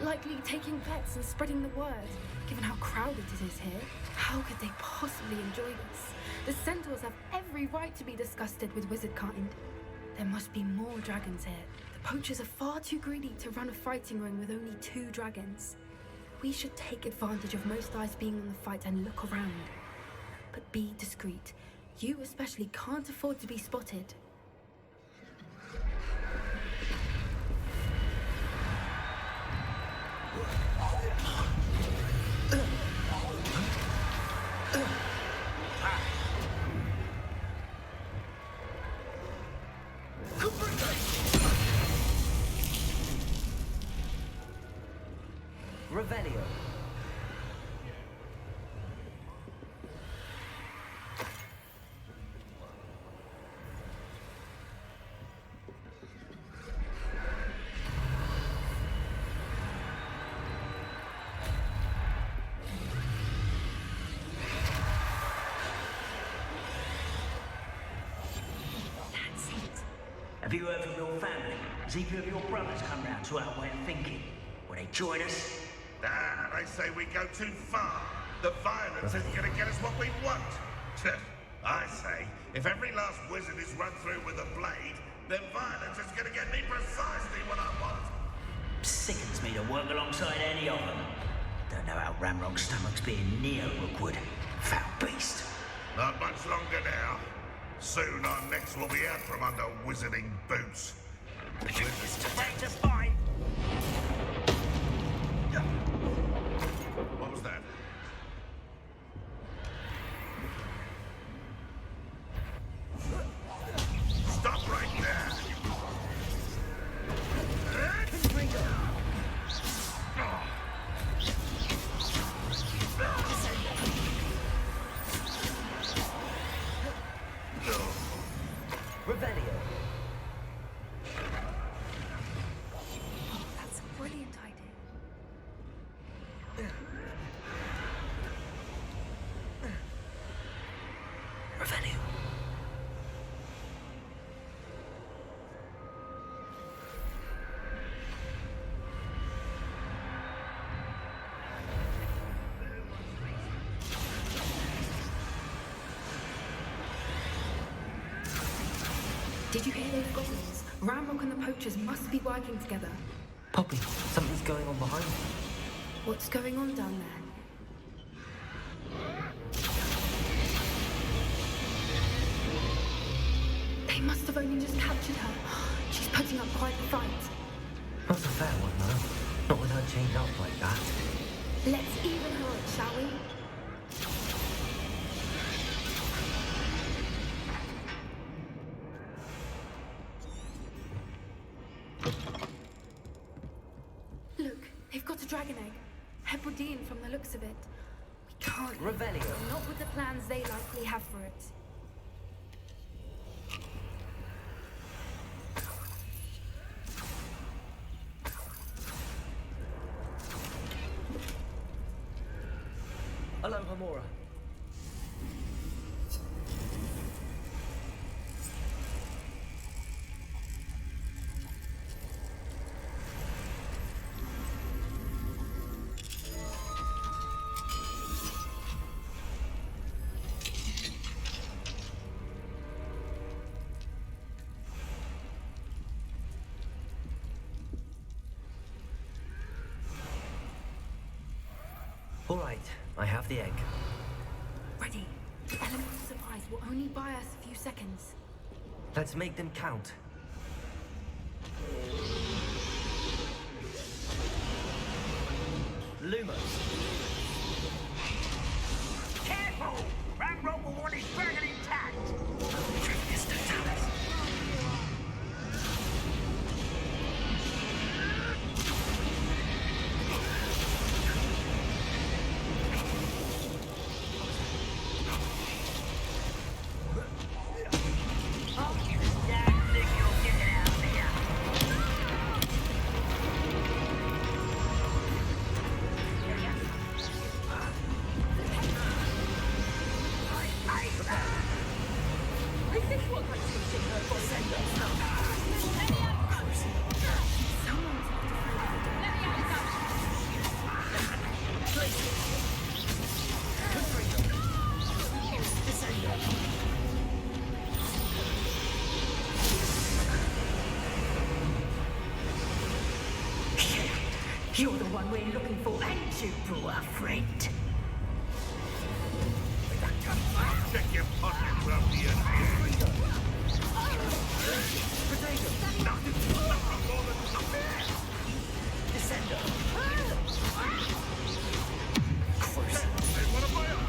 Likely taking bets and spreading the word, given how crowded it is here. How could they possibly enjoy this? The centaurs have every right to be disgusted with wizard kind. There must be more dragons here. The poachers are far too greedy to run a fighting ring with only 2 dragons. We should take advantage of most eyes being on the fight and look around. But be discreet. You especially can't afford to be spotted. Revelio. That's it. Have you heard from your family? Has either of your brothers come round to our way of thinking? Will they join us? Nah, they say we go too far. The violence isn't going to get us what we want. I say, if every last wizard is run through with a blade, then violence is going to get me precisely what I want. Sickens me to work alongside any of them. Don't know how Ramrock's stomach's being near Rookwood. Foul beast. Not much longer now. Soon our necks will be out from under wizarding boots. Ready to fight! What was that? those goblins. Ramrock and the poachers must be working together. Poppy, something's going on behind you. What's going on down there? They must have only just captured her. She's putting up quite a fight. Not a fair one, though. Not with her chained up like that. Let's even her up, shall we? Look, they've got a dragon egg. Hebridean from the looks of it. We can't. Revelio. Not with the plans they likely have for it. Hello, Hamora. All right, I have the egg. Ready. The element of surprise will only buy us a few seconds. Let's make them count. Lumos. Careful! Ramrock will want his dragon intact! You're the one we're looking for, ain't you, poor friend? Check your pockets, Ruffian. Nothing more than nothing. Descender. Hey, what am I on?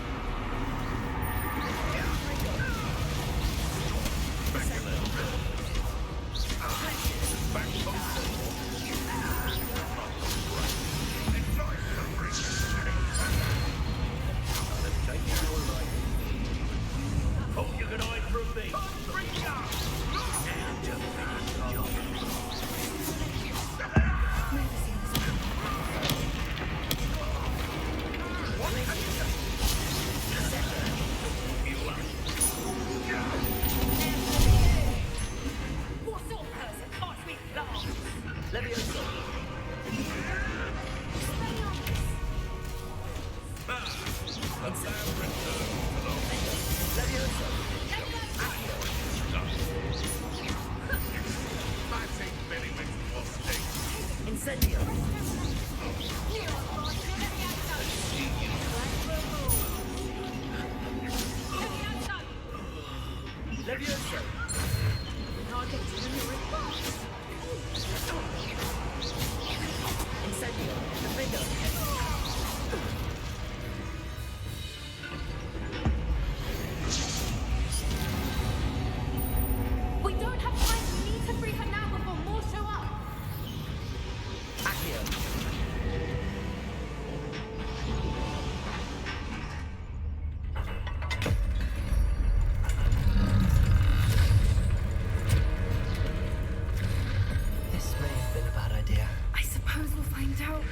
We don't have time. We need to free her now before more show up. This may have been a bad idea. I suppose we'll find out.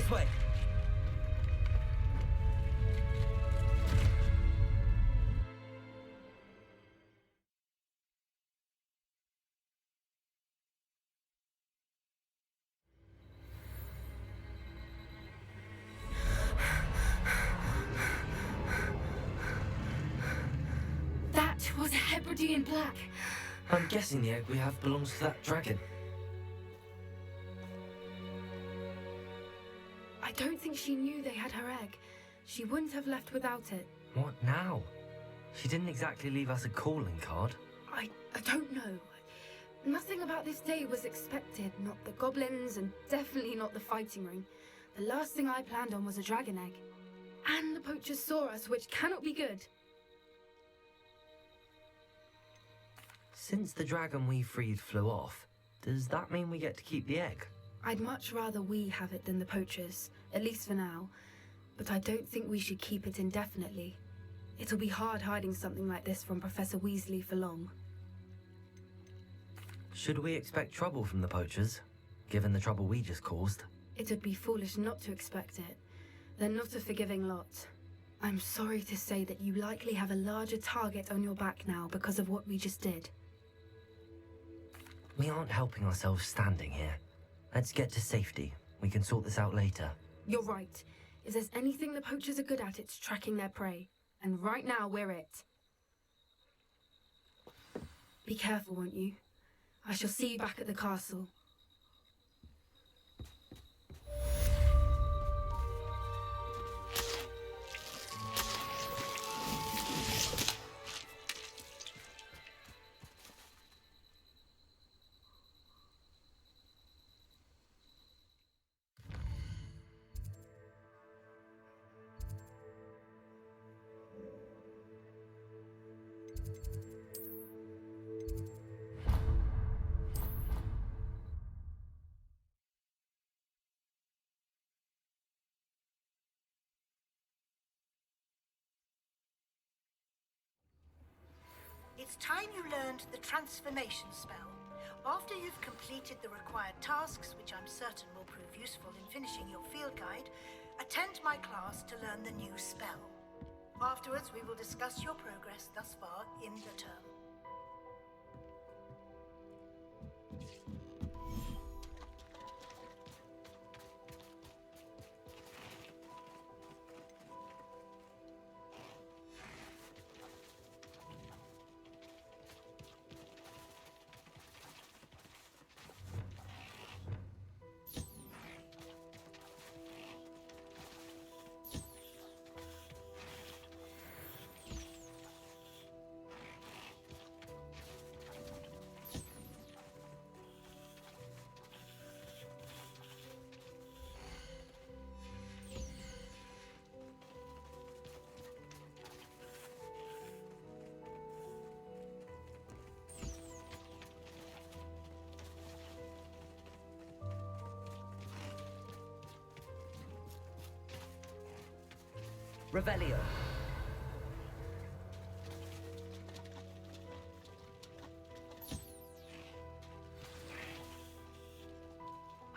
This way! That was a Hebridean black. I'm guessing the egg we have belongs to that dragon. I don't think she knew they had her egg. She wouldn't have left without it. What now? She didn't exactly leave us a calling card. I don't know. Nothing about this day was expected. Not the goblins, and definitely not the fighting ring. The last thing I planned on was a dragon egg. And the poachers saw us, which cannot be good. Since the dragon we freed flew off, does that mean we get to keep the egg? I'd much rather we have it than the poachers, at least for now. But I don't think we should keep it indefinitely. It'll be hard hiding something like this from Professor Weasley for long. Should we expect trouble from the poachers, given the trouble we just caused? It would be foolish not to expect it. They're not a forgiving lot. I'm sorry to say that you likely have a larger target on your back now because of what we just did. We aren't helping ourselves standing here. Let's get to safety. We can sort this out later. You're right. If there's anything the poachers are good at, it's tracking their prey. And right now, we're it. Be careful, won't you? I shall see you back at the castle. It's time you learned the transformation spell. After you've completed the required tasks, which I'm certain will prove useful in finishing your field guide, attend my class to learn the new spell. Afterwards, we will discuss your progress thus far in the term. Revelio.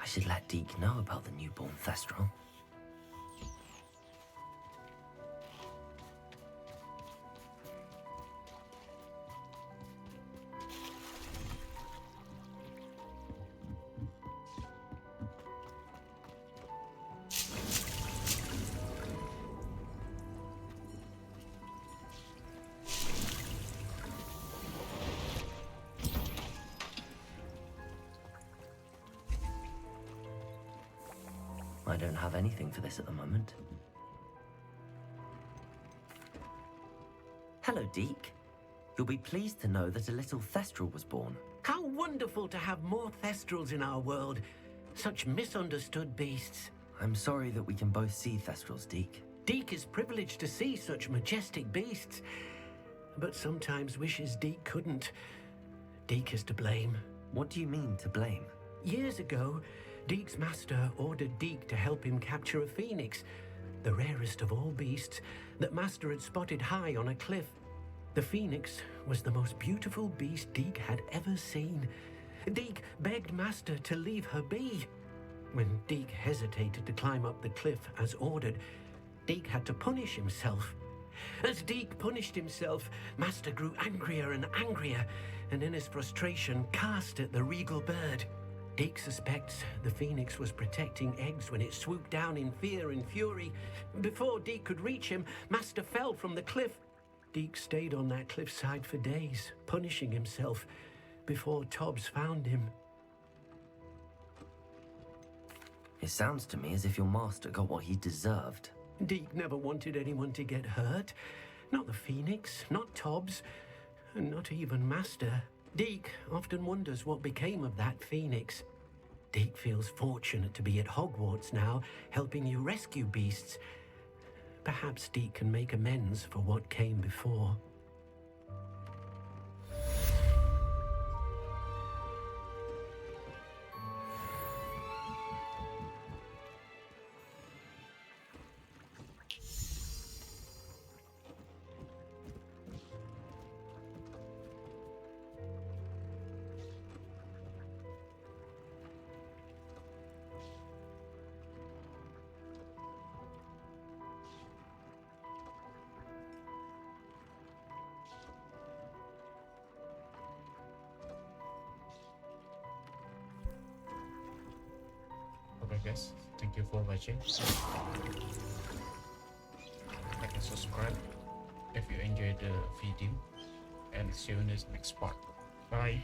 I should let Deke know about the newborn Thestral. I don't have anything for this at the moment. Hello, Deke. You'll be pleased to know that a little Thestral was born. How wonderful to have more Thestrals in our world. Such misunderstood beasts. I'm sorry that we can both see Thestrals, Deke. Deke is privileged to see such majestic beasts, but sometimes wishes Deke couldn't. Deke is to blame. What do you mean, to blame? Years ago, Deke's master ordered Deke to help him capture a phoenix, the rarest of all beasts, that Master had spotted high on a cliff. The phoenix was the most beautiful beast Deke had ever seen. Deke begged Master to leave her be. When Deke hesitated to climb up the cliff as ordered, Deke had to punish himself. As Deke punished himself, Master grew angrier and angrier, and in his frustration cast at the regal bird. Deke suspects the phoenix was protecting eggs when it swooped down in fear and fury. Before Deke could reach him, Master fell from the cliff. Deke stayed on that cliffside for days, punishing himself, before Tobbs found him. It sounds to me as if your master got what he deserved. Deke never wanted anyone to get hurt. Not the phoenix, not Tobbs, and not even Master. Deke often wonders what became of that phoenix. Deke feels fortunate to be at Hogwarts now, helping you rescue beasts. Perhaps Deke can make amends for what came before. Okay guys, thank you for watching. Like and subscribe if you enjoyed the video, and see you in this next part. Bye.